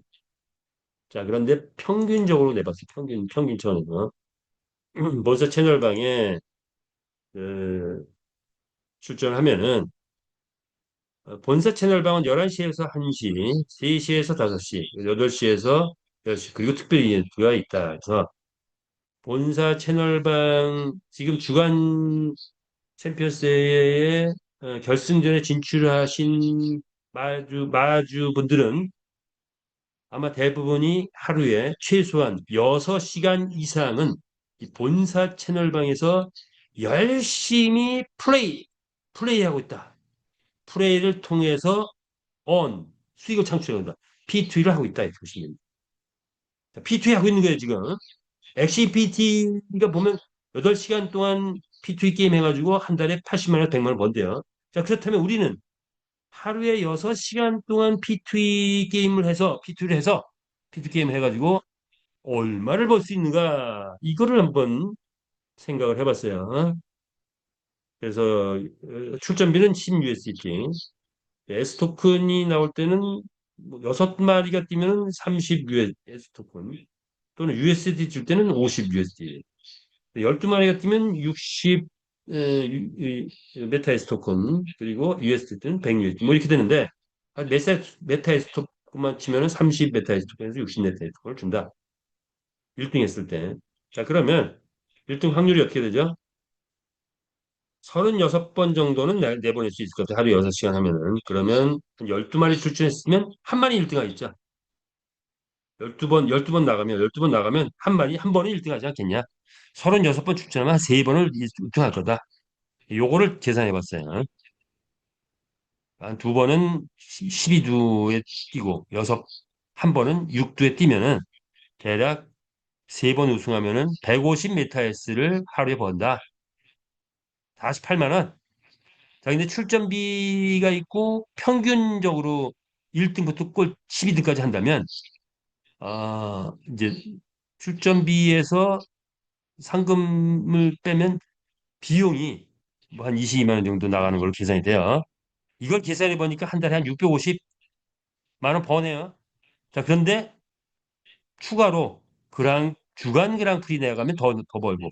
A: 자, 그런데 평균적으로 내봤어요. 평균 차원에서. 먼저 채널방에 그, 출전하면은 본사 채널방은 11시에서 1시, 3시에서 5시, 8시에서 10시, 그리고 특별히 이벤트가 있다. 그래서 본사 채널방 지금 주간 챔피언스에 결승전에 진출하신 마주 분들은 아마 대부분이 하루에 최소한 6시간 이상은 이 본사 채널방에서 열심히 플레이하고 있다. 플레이를 통해서 수익을 창출한다. P2를 하고 있다. 이렇게 보시면 됩니다. P2E 하고 있는 거예요, 지금. 엑시PT가 보면 8시간 동안 P2E 게임 해가지고 한 달에 80만 원, 100만 원 번대요. 자, 그렇다면 우리는 하루에 6시간 동안 P2E 게임을 해서, P2E 게임을 해가지고 얼마를 벌 수 있는가? 이거를 한번 생각을 해봤어요. 그래서 출전비는 10USDT. S 토큰이 나올 때는 뭐 6마리가 뛰면 30 US 토큰 또는 USD 줄 때는 50 USD. 12마리가 뛰면 60 메타 S 토큰 그리고 USD 때는 100 USD 뭐 이렇게 되는데 메타 S 토큰만 치면은 30 메타 S 토큰에서 60 메타 S 토큰을 준다. 1등 했을 때. 자, 그러면 1등 확률이 어떻게 되죠? 36번 정도는 내보낼 수 있을 것 같아요. 하루 6시간 하면은. 그러면 한 12마리 출전했으면 한 마리 1등 하겠죠. 12번 나가면 한 번에 1등 하지 않겠냐? 36번 출전하면 한 3번을 1등 할 거다. 요거를 계산해 봤어요. 한 2번은 12두에 뛰고, 한 번은 6두에 뛰면은 대략 3번 우승하면은 150 메타스를 하루에 번다. 48만 원. 자, 근데 출전비가 있고 평균적으로 1등부터 꼴 12등까지 한다면 이제 출전비에서 상금을 빼면 비용이 뭐 한 22만 원 정도 나가는 걸로 계산이 돼요. 이걸 계산해 보니까 한 달에 한 650만 원 버네요. 자, 그런데 추가로 주간 그랑프리 나가면 더 벌고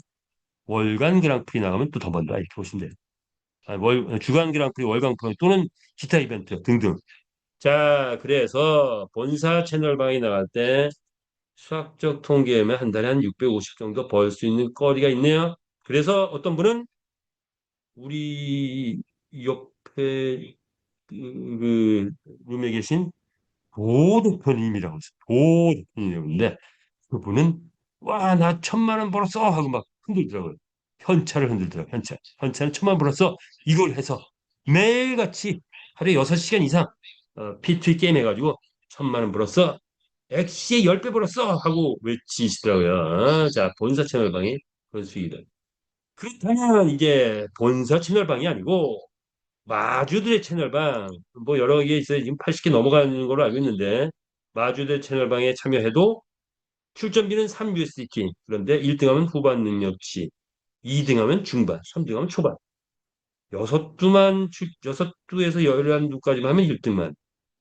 A: 월간 그랑프리 나가면 또 더 번다. 이렇게 보시면 돼요. 주간 그랑프리, 월간 그랑프리 또는 기타 이벤트 등등. 자, 그래서 본사 채널방에 나갈 때 수학적 통계면 한 달에 한 650 정도 벌 수 있는 거리가 있네요. 그래서 어떤 분은 우리 옆에 그 룸에 계신 도 대표님이라고 했어요. 도 대표님인데 그분은 와, 나 1,000만 원 벌었어 하고 막 흔들더라고요. 현찰을 흔들더라고요. 현찰은 1,000만 원 벌었어. 이걸 해서 매일같이 하루에 6시간 이상 P2E 게임 해가지고 1,000만 원 벌었어. 엑시의 10배 벌었어 하고 외치시더라고요. 자, 본사 채널방이 그런 수익이다. 그렇다면 이게 본사 채널방이 아니고 마주들의 채널방 뭐 여러 개 있어요. 지금 80개 넘어가는 걸로 알고 있는데 마주들 채널방에 참여해도 출전비는 3USDT. 그런데 1등하면 후반 능력치, 2등하면 중반, 3등하면 초반. 여섯 두에서 11두까지만 하면 1등만.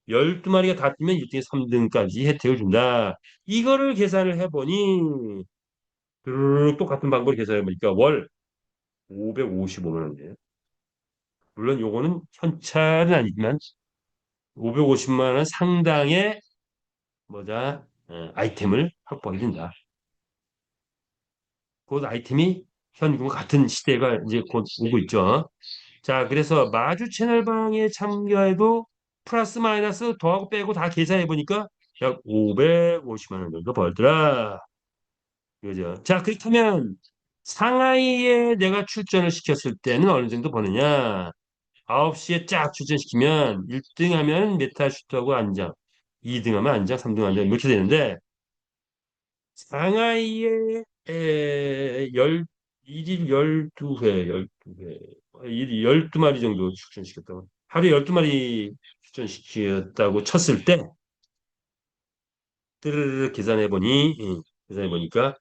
A: 12마리가 다 뜨면 1등에 3등까지 혜택을 준다. 이거를 계산을 해보니 똑같은 방법을 계산해보니까 월 555만 원이에요. 물론 요거는 현찰은 아니지만 550만 원 상당의 아이템을 확보하게 된다. 그 아이템이 현금과 같은 시대가 이제 곧 오고 있죠. 자, 그래서 마주 채널방에 참여해도 플러스 마이너스 더하고 빼고 다 계산해 보니까 약 550만 원 정도 벌더라. 그죠? 자, 그렇다면 상하이에 내가 출전을 시켰을 때는 어느 정도 버느냐? 9시에 쫙 출전시키면 1등 하면 메타 슈터하고 안장, 2등 하면 안장, 3등 안장 이렇게 되는데 상하이에 열 1일 12회, 12회, 일 12마리 정도 출전시켰다고. 하루에 12마리 출전시켰다고 쳤을 때, 뜨르르 계산해 보니까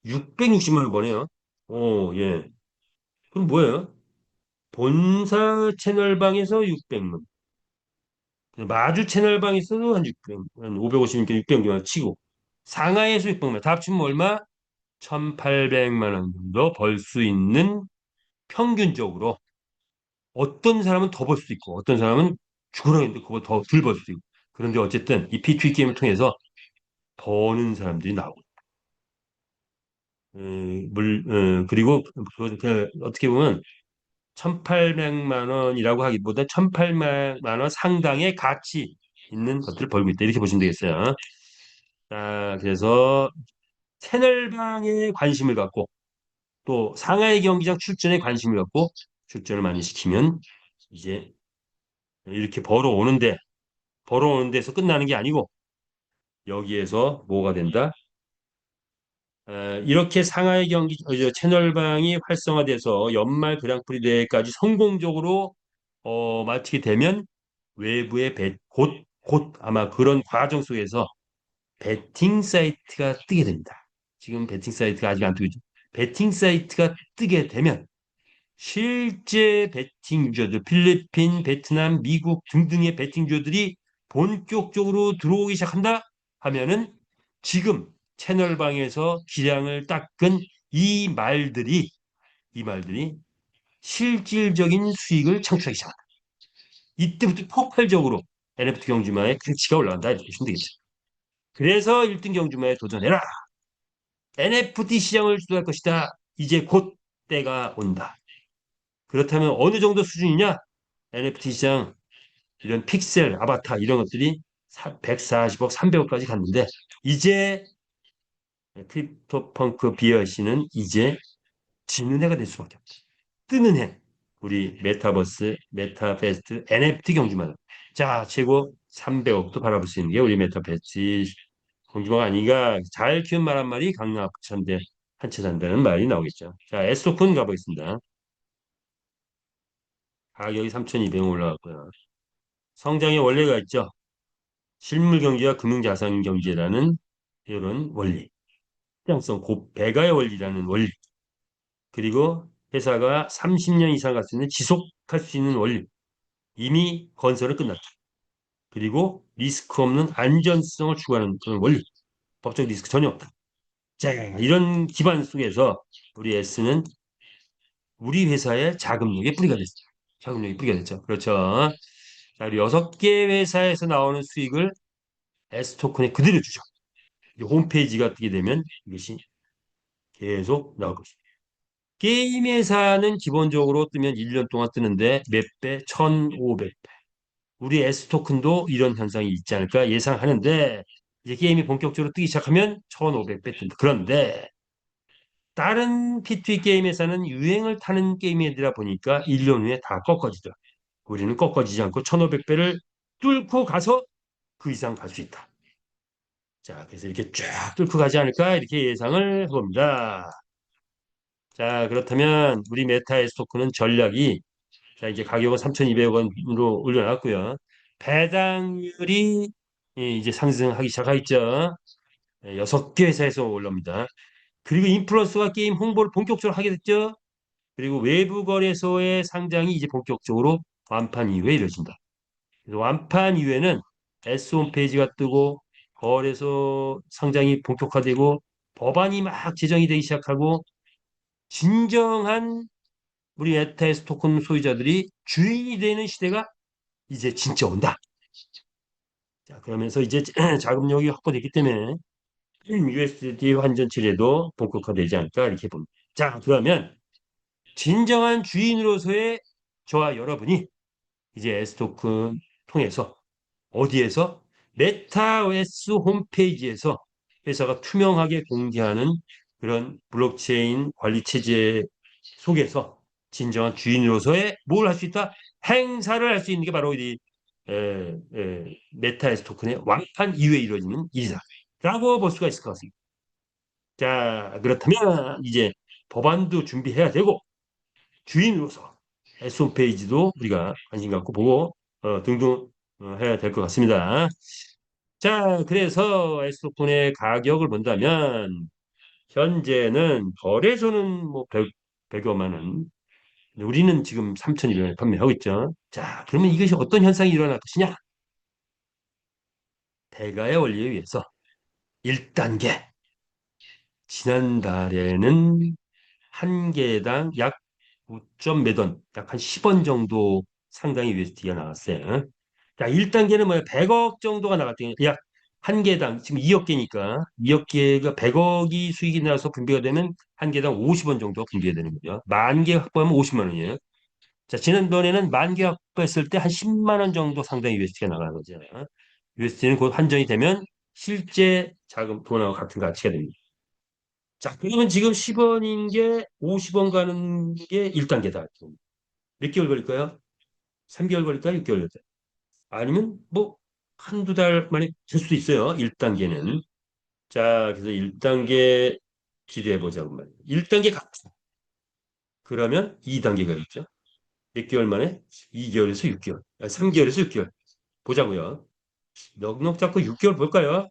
A: 660만 원 버네요. 오, 예. 그럼 뭐예요? 본사 채널방에서 600만, 마주 채널방에서도 한 600, 한 550이니까 600만 치고, 상하이에서 600만, 다 합치면 얼마? 1,800만 원 정도 벌 수 있는 평균적으로 어떤 사람은 더 벌 수도 있고 어떤 사람은 죽으라고 했는데 그거 더 덜 벌 수도 있고 그런데 어쨌든 이 P2E 게임을 통해서 버는 사람들이 나오고 그리고 어떻게 보면 1,800만 원이라고 하기보다 1,800만 원 상당의 가치 있는 것들을 벌고 있다 이렇게 보시면 되겠어요. 자, 그래서 채널방에 관심을 갖고 또 상하이 경기장 출전에 관심을 갖고 출전을 많이 시키면 이제 이렇게 벌어오는 데서 끝나는 게 아니고 여기에서 뭐가 된다? 이렇게 상하이 경기 채널방이 활성화돼서 연말 그랑프리 대회까지 성공적으로 마치게 되면 외부의 곧 아마 그런 과정 속에서 베팅 사이트가 뜨게 됩니다. 지금 베팅 사이트가 아직 안 뜨고 있죠. 베팅 사이트가 뜨게 되면 실제 베팅 유저들, 필리핀, 베트남, 미국 등등의 베팅 유저들이 본격적으로 들어오기 시작한다 하면은 지금 채널방에서 기량을 닦은 이 말들이 이 말들이 실질적인 수익을 창출하기 시작한다. 이때부터 폭발적으로 NFT 경주마의 가치가 올라간다 이렇게 보시면 되겠죠. 그래서 1등 경주마에 도전해라. NFT 시장을 주도할 것이다. 이제 곧 때가 온다. 그렇다면 어느 정도 수준이냐? NFT 시장 이런 픽셀, 아바타 이런 것들이 140억, 300억까지 갔는데 이제 크립토펑크 BRC는 이제 지는 해가 될 수밖에 없다. 뜨는 해. 우리 메타버스, 메타베스트, NFT 경주만. 자, 최고 300억도 바라볼 수 있는 게 우리 메타베스트 경주마가 아닌가. 잘 키운 말 한 마리 강남 합천대 한 채 산다는 말이 나오겠죠. 자, 에스토큰 가보겠습니다. 가격이 3,200원 올라갔고요. 성장의 원리가 있죠. 실물 경제와 금융 자산 경제라는 이런 원리, 시장성 고배가의 원리라는 원리, 그리고 회사가 30년 이상 갈 수 있는 지속할 수 있는 원리, 이미 건설은 끝났다. 그리고 리스크 없는 안전성을 추구하는 그런 원리, 법적 리스크 전혀 없다. 자, 이런 기반 속에서 우리 S는 우리 회사의 자금력의 뿌리가 됐죠. 자금력이 뿌리가 됐죠. 그렇죠. 자, 우리 6개 회사에서 나오는 수익을 S 토큰에 그대로 주죠. 홈페이지가 뜨게 되면 이것이 계속 나올 것입니다. 게임 회사는 기본적으로 뜨면 1년 동안 뜨는데 몇 배? 1,500배. 우리 S토큰도 이런 현상이 있지 않을까 예상하는데 이제 게임이 본격적으로 뜨기 시작하면 1,500배 뜬다. 그런데 다른 P2E 게임 회사는 유행을 타는 게임이라 보니까 1년 후에 다 꺾어지죠. 우리는 꺾어지지 않고 1,500배를 뚫고 가서 그 이상 갈 수 있다. 자, 그래서 이렇게 쫙 뚫고 가지 않을까 이렇게 예상을 해봅니다. 자, 그렇다면 우리 메타의 스토크는 전략이 자, 이제 가격은 3,200원으로 올려놨고요. 배당률이 이제 상승하기 시작하겠죠. 6개 회사에서 올라옵니다. 그리고 인플루언서가 게임 홍보를 본격적으로 하게 됐죠. 그리고 외부 거래소의 상장이 이제 본격적으로 완판 이후에 이루어진다. 그래서 완판 이후에는 S 홈페이지가 뜨고 거래소 상장이 본격화되고 법안이 막 제정이 되기 시작하고 진정한 우리 에타에스 토큰 소유자들이 주인이 되는 시대가 이제 진짜 온다. 자, 그러면서 이제 자금력이 확보됐기 때문에 USD 환전 체제도 본격화되지 않을까 이렇게 봅니다. 자, 그러면 진정한 주인으로서의 저와 여러분이 이제 에스토큰 통해서 어디에서 메타ver스 홈페이지에서 회사가 투명하게 공개하는 그런 블록체인 관리 체제 속에서 진정한 주인으로서의 뭘 할 수 있다? 행사를 할 수 있는 게 바로 이 메타에스 토큰의 완판 이후에 이루어지는 일이다. 라고 볼 수가 있을 것 같습니다. 자, 그렇다면 이제 법안도 준비해야 되고 주인으로서 S 홈페이지도 우리가 관심 갖고 보고 등등 해야 될 것 같습니다. 자, 그래서 S토큰의 가격을 본다면 현재는 거래소는 뭐 100여만 원, 우리는 지금 3,200원에 판매하고 있죠. 자, 그러면 이것이 어떤 현상이 일어날 것이냐? 대가의 원리에 의해서 1단계 지난달에는 한 개당 약 9점 몇 원, 약 한 10원 정도 상당히 USD가 나왔어요. 자, 1단계는 뭐야? 100억 정도가 나갔더니 약 한 개당 지금 2억 개니까 2억 개가 100억이 수익이 나서 분배가 되면 한 개당 50원 정도가 분배가 되는 거죠. 만 개 확보하면 50만 원이에요. 자, 지난번에는 만 개 확보했을 때 한 10만 원 정도 상당히 USD가 나가는 거죠. USD는 곧 환전이 되면 실제 자금 돈하고 같은 가치가 됩니다. 자, 그러면 지금 10원인 게 50원 가는 게 1단계다. 몇 개월 걸릴까요? 3개월 걸릴까요? 6개월 걸릴까요? 아니면 뭐 한두 달 만에 될 수도 있어요. 1단계는. 자, 그래서 1단계 기대해 보자고 말이에요. 1단계 갔다. 그러면 2단계가 있죠. 몇 개월 만에? 2개월에서 6개월. 3개월에서 6개월. 보자고요. 넉넉 잡고 6개월 볼까요?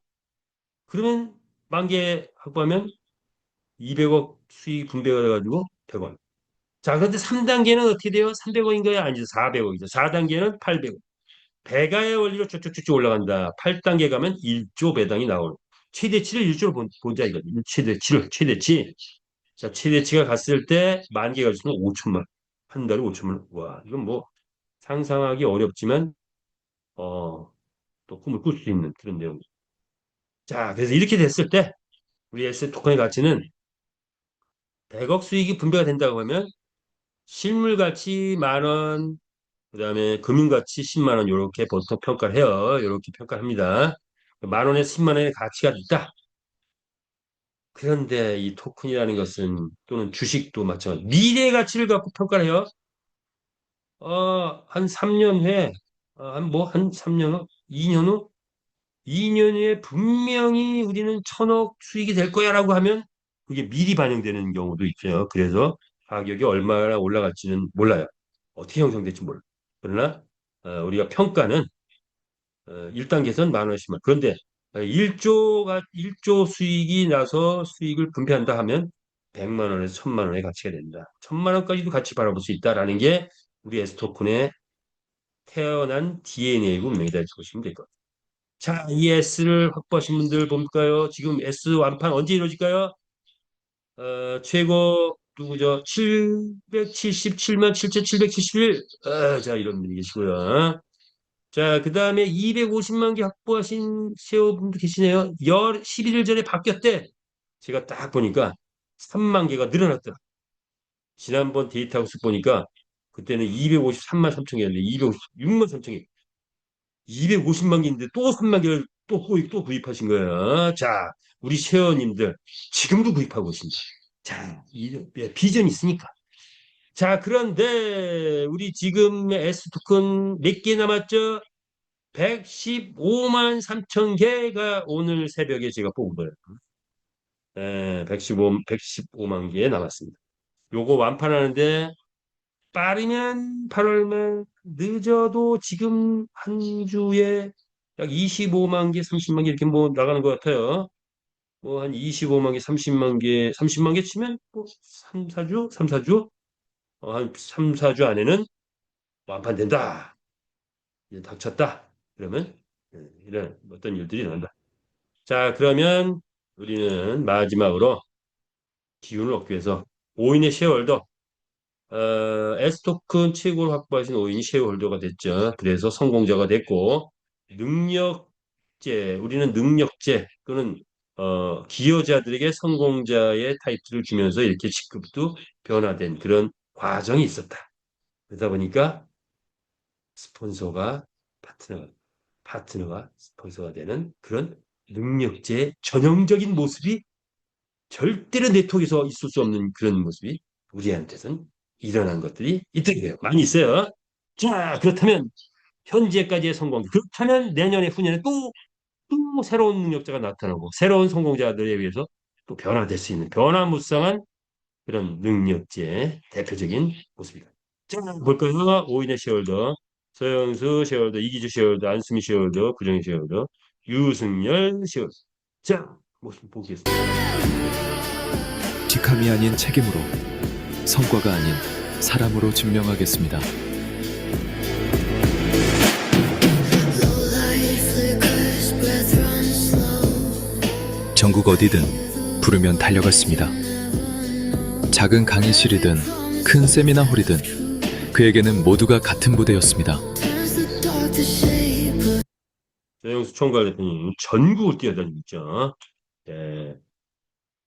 A: 그러면 만개 확보하면 200억 수익 분배가 돼가지고 100원. 자, 그런데 3단계는 어떻게 돼요? 300억인가요? 아니죠. 400억이죠. 4단계는 800억. 배가의 원리로 쭉쭉쭉쭉 올라간다. 8단계 가면 1조 배당이 나오는. 최대치를 1조로 보자 이거죠. 최대치를, 최대치. 자, 최대치가 갔을 때 만 개가 있으면 5천만. 한 달에 5천만 원. 와, 이건 뭐 상상하기 어렵지만 또 꿈을 꿀 수 있는 그런 내용. 자, 그래서 이렇게 됐을 때 우리 에셋 토큰의 가치는 100억 수익이 분배가 된다고 하면 실물 가치 만 원, 그다음에 금융 가치 10만 원 이렇게 보통 평가를 해요. 이렇게 평가를 합니다. 만 원에서 10만 원의 가치가 있다. 그런데 이 토큰이라는 것은 또는 주식도 마찬가지 미래 가치를 갖고 평가를 해요. 한 3년 후에 한 3년 후, 2년 후, 2년 후에 분명히 우리는 1,000억 수익이 될 거야라고 하면 그게 미리 반영되는 경우도 있어요. 그래서 가격이 얼마나 올라갈지는 몰라요. 어떻게 형성될지 몰라요. 그러나 우리가 평가는 1단계에서는 만 원씩만. 그런데 1조 수익이 나서 수익을 분배한다 하면 100만 원에서 1,000만 원의 가치가 된다. 1,000만 원까지도 같이 바라볼 수 있다라는 게 우리 에스토큰의 태어난 DNA이고 운명이다 이렇게 보시면 될 것 같아요. 자, 이 S를 확보하신 분들 볼까요? 지금 S 완판 언제 이루어질까요? 최고 누구죠? 777만 7,771. 자, 이런 분이 계시고요. 자, 그 다음에 250만 개 확보하신 세어분도 계시네요. 11일 전에 바뀌었대. 제가 딱 보니까 3만 개가 늘어났더라. 지난번 데이터하우스 보니까 그때는 253만 3천 개였는데 256만 3천 개. 250만 개인데 또 3만 개를 또 구입하신 거예요. 자, 우리 쉐어님들 지금도 구입하고 있습니다. 자, 비전이 있으니까. 자, 그런데 우리 지금 S 토큰 몇 개 남았죠? 115만 3천 개가 오늘 새벽에 제가 뽑은 거예요. 115만 개 남았습니다. 요거 완판하는데 빠르면 8월 말, 늦어도 지금 한 주에 약 25만 개, 30만 개 이렇게 뭐 나가는 것 같아요. 뭐 한 25만 개, 30만 개 치면 뭐 3, 4주, 3, 4주, 한 3, 4주 안에는 완판된다. 이제 닥쳤다. 그러면 이런 어떤 일들이 일어난다. 자, 그러면 우리는 마지막으로 기운을 얻기 위해서 5인의 쉐어홀더, S토큰 최고를 확보하신 5인이 쉐어홀더가 됐죠. 그래서 성공자가 됐고, 능력제, 우리는 능력제 또는 기여자들에게 성공자의 타이틀을 주면서 이렇게 직급도 변화된 그런 과정이 있었다. 그러다 보니까 스폰서가 파트너가 스폰서가 되는 그런 능력제의 전형적인 모습이 절대로 네트워크에서 있을 수 없는 그런 모습이 우리한테선 일어난 것들이 있더라고요. 많이 있어요. 자, 그렇다면 현재까지의 성공. 그렇다면 내년에 후년에 또 새로운 능력자가 나타나고 새로운 성공자들에 의해서 또 변화될 수 있는 변화무쌍한 그런 능력자의 대표적인 모습이다. 자, 볼까요? 오인의 쉐어홀더, 서영수 쉐어홀더, 이기주 쉐어홀더, 안수미 쉐어홀더, 구정희 쉐어홀더, 유승열 쉐어홀더. 자, 모습 보겠습니다.
E: 직함이 아닌 책임으로, 성과가 아닌 사람으로 증명하겠습니다. 전국 어디든 부르면 달려갔습니다. 작은 강의실이든 큰 세미나홀이든 그에게는 모두가 같은 부대였습니다.
A: 서영수 총괄 대표님 전국을 뛰어다니죠. 네,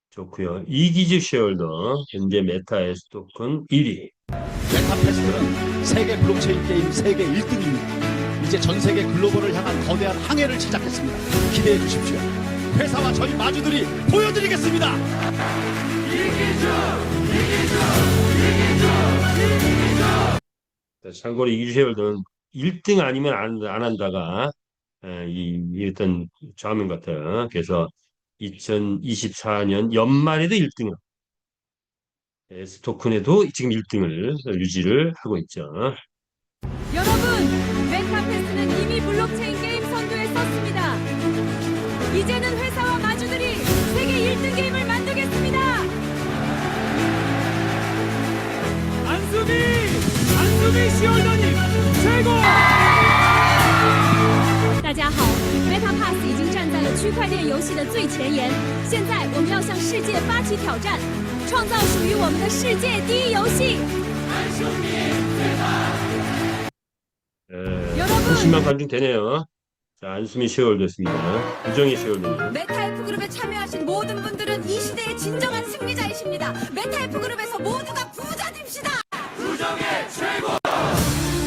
A: 좋고요. 이기주 쉐어홀더 현재 메타 S토큰 1위.
F: 메타패스트는 세계 블록체인 게임 세계 1등입니다. 이제 전 세계 글로벌을 향한 거대한 항해를 시작했습니다. 기대해 주십시오. 회사와 저희 마주들이 보여드리겠습니다.
A: 참고로 이기주 쉐어홀더는 1등 아니면 안 한다가 이 어떤 좌명 같아요. 그래서 2024년 연말에도 1등을, 스토큰에도 지금 1등을 유지를 하고 있죠.
D: 여러분, 메타패스는 이미 블록체인 게임 선두에 섰습니다. 이제는 회사와 마주들이 세계 1등 게임을 만들겠습니다.
C: 안수미 시월더님 최고!
D: 大家好，MetaPass 已经站在了区块链游戏的最前沿。现在我们要向世界发起挑战，创造属于我们的世界第一游戏。 여러분!
A: 90만 관중 되네요. 자, 안수미 쉐어홀더였습니다. 우정희 쉐어홀더님.
D: 메타F 그룹에 참여하신 모든 분들은 이 시대의 진정한 승리자이십니다. 메타F 그룹에서 모두가 부자 됩시다.
C: 부정의 최고!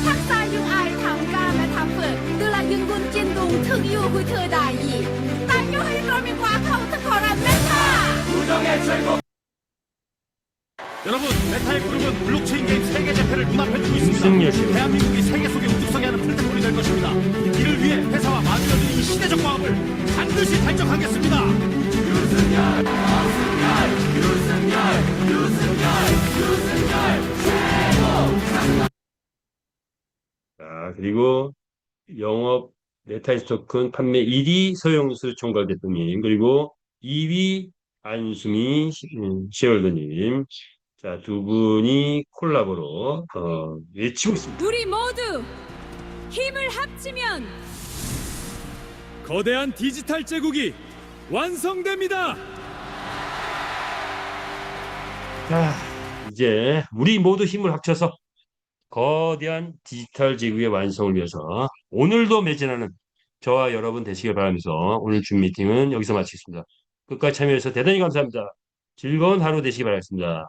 D: 학사 융알 당가 메타프 늘라 윤군 찐동 특유 후트 다이 땅요 헬그러민 과카우트 거란 메타.
C: 부정의 최고!
F: 여러분, 메타의 그룹은 블록체인 게임 세계 재패를 눈앞에 두고
A: 윤승열 씨.
F: 있습니다. 대한민국이 세계 속에 우뚝서게 하는 플랫폼이 될 것입니다. 이를 위해 회사와 마주하는 이 시대적 과업을 반드시 달성하겠습니다.
A: 자, 그리고 영업 메타이스 토큰 판매 1위 서영수 총괄 대표님, 그리고 2위 안수미 쉐어홀더님. 자, 두 분이 콜라보로 외치고 있습니다.
D: 우리 모두 힘을 합치면
C: 거대한 디지털 제국이 완성됩니다.
A: 자, 이제 우리 모두 힘을 합쳐서 거대한 디지털 제국의 완성을 위해서 오늘도 매진하는 저와 여러분 되시길 바라면서 오늘 줌 미팅은 여기서 마치겠습니다. 끝까지 참여해서 대단히 감사합니다. 즐거운 하루 되시기 바라겠습니다.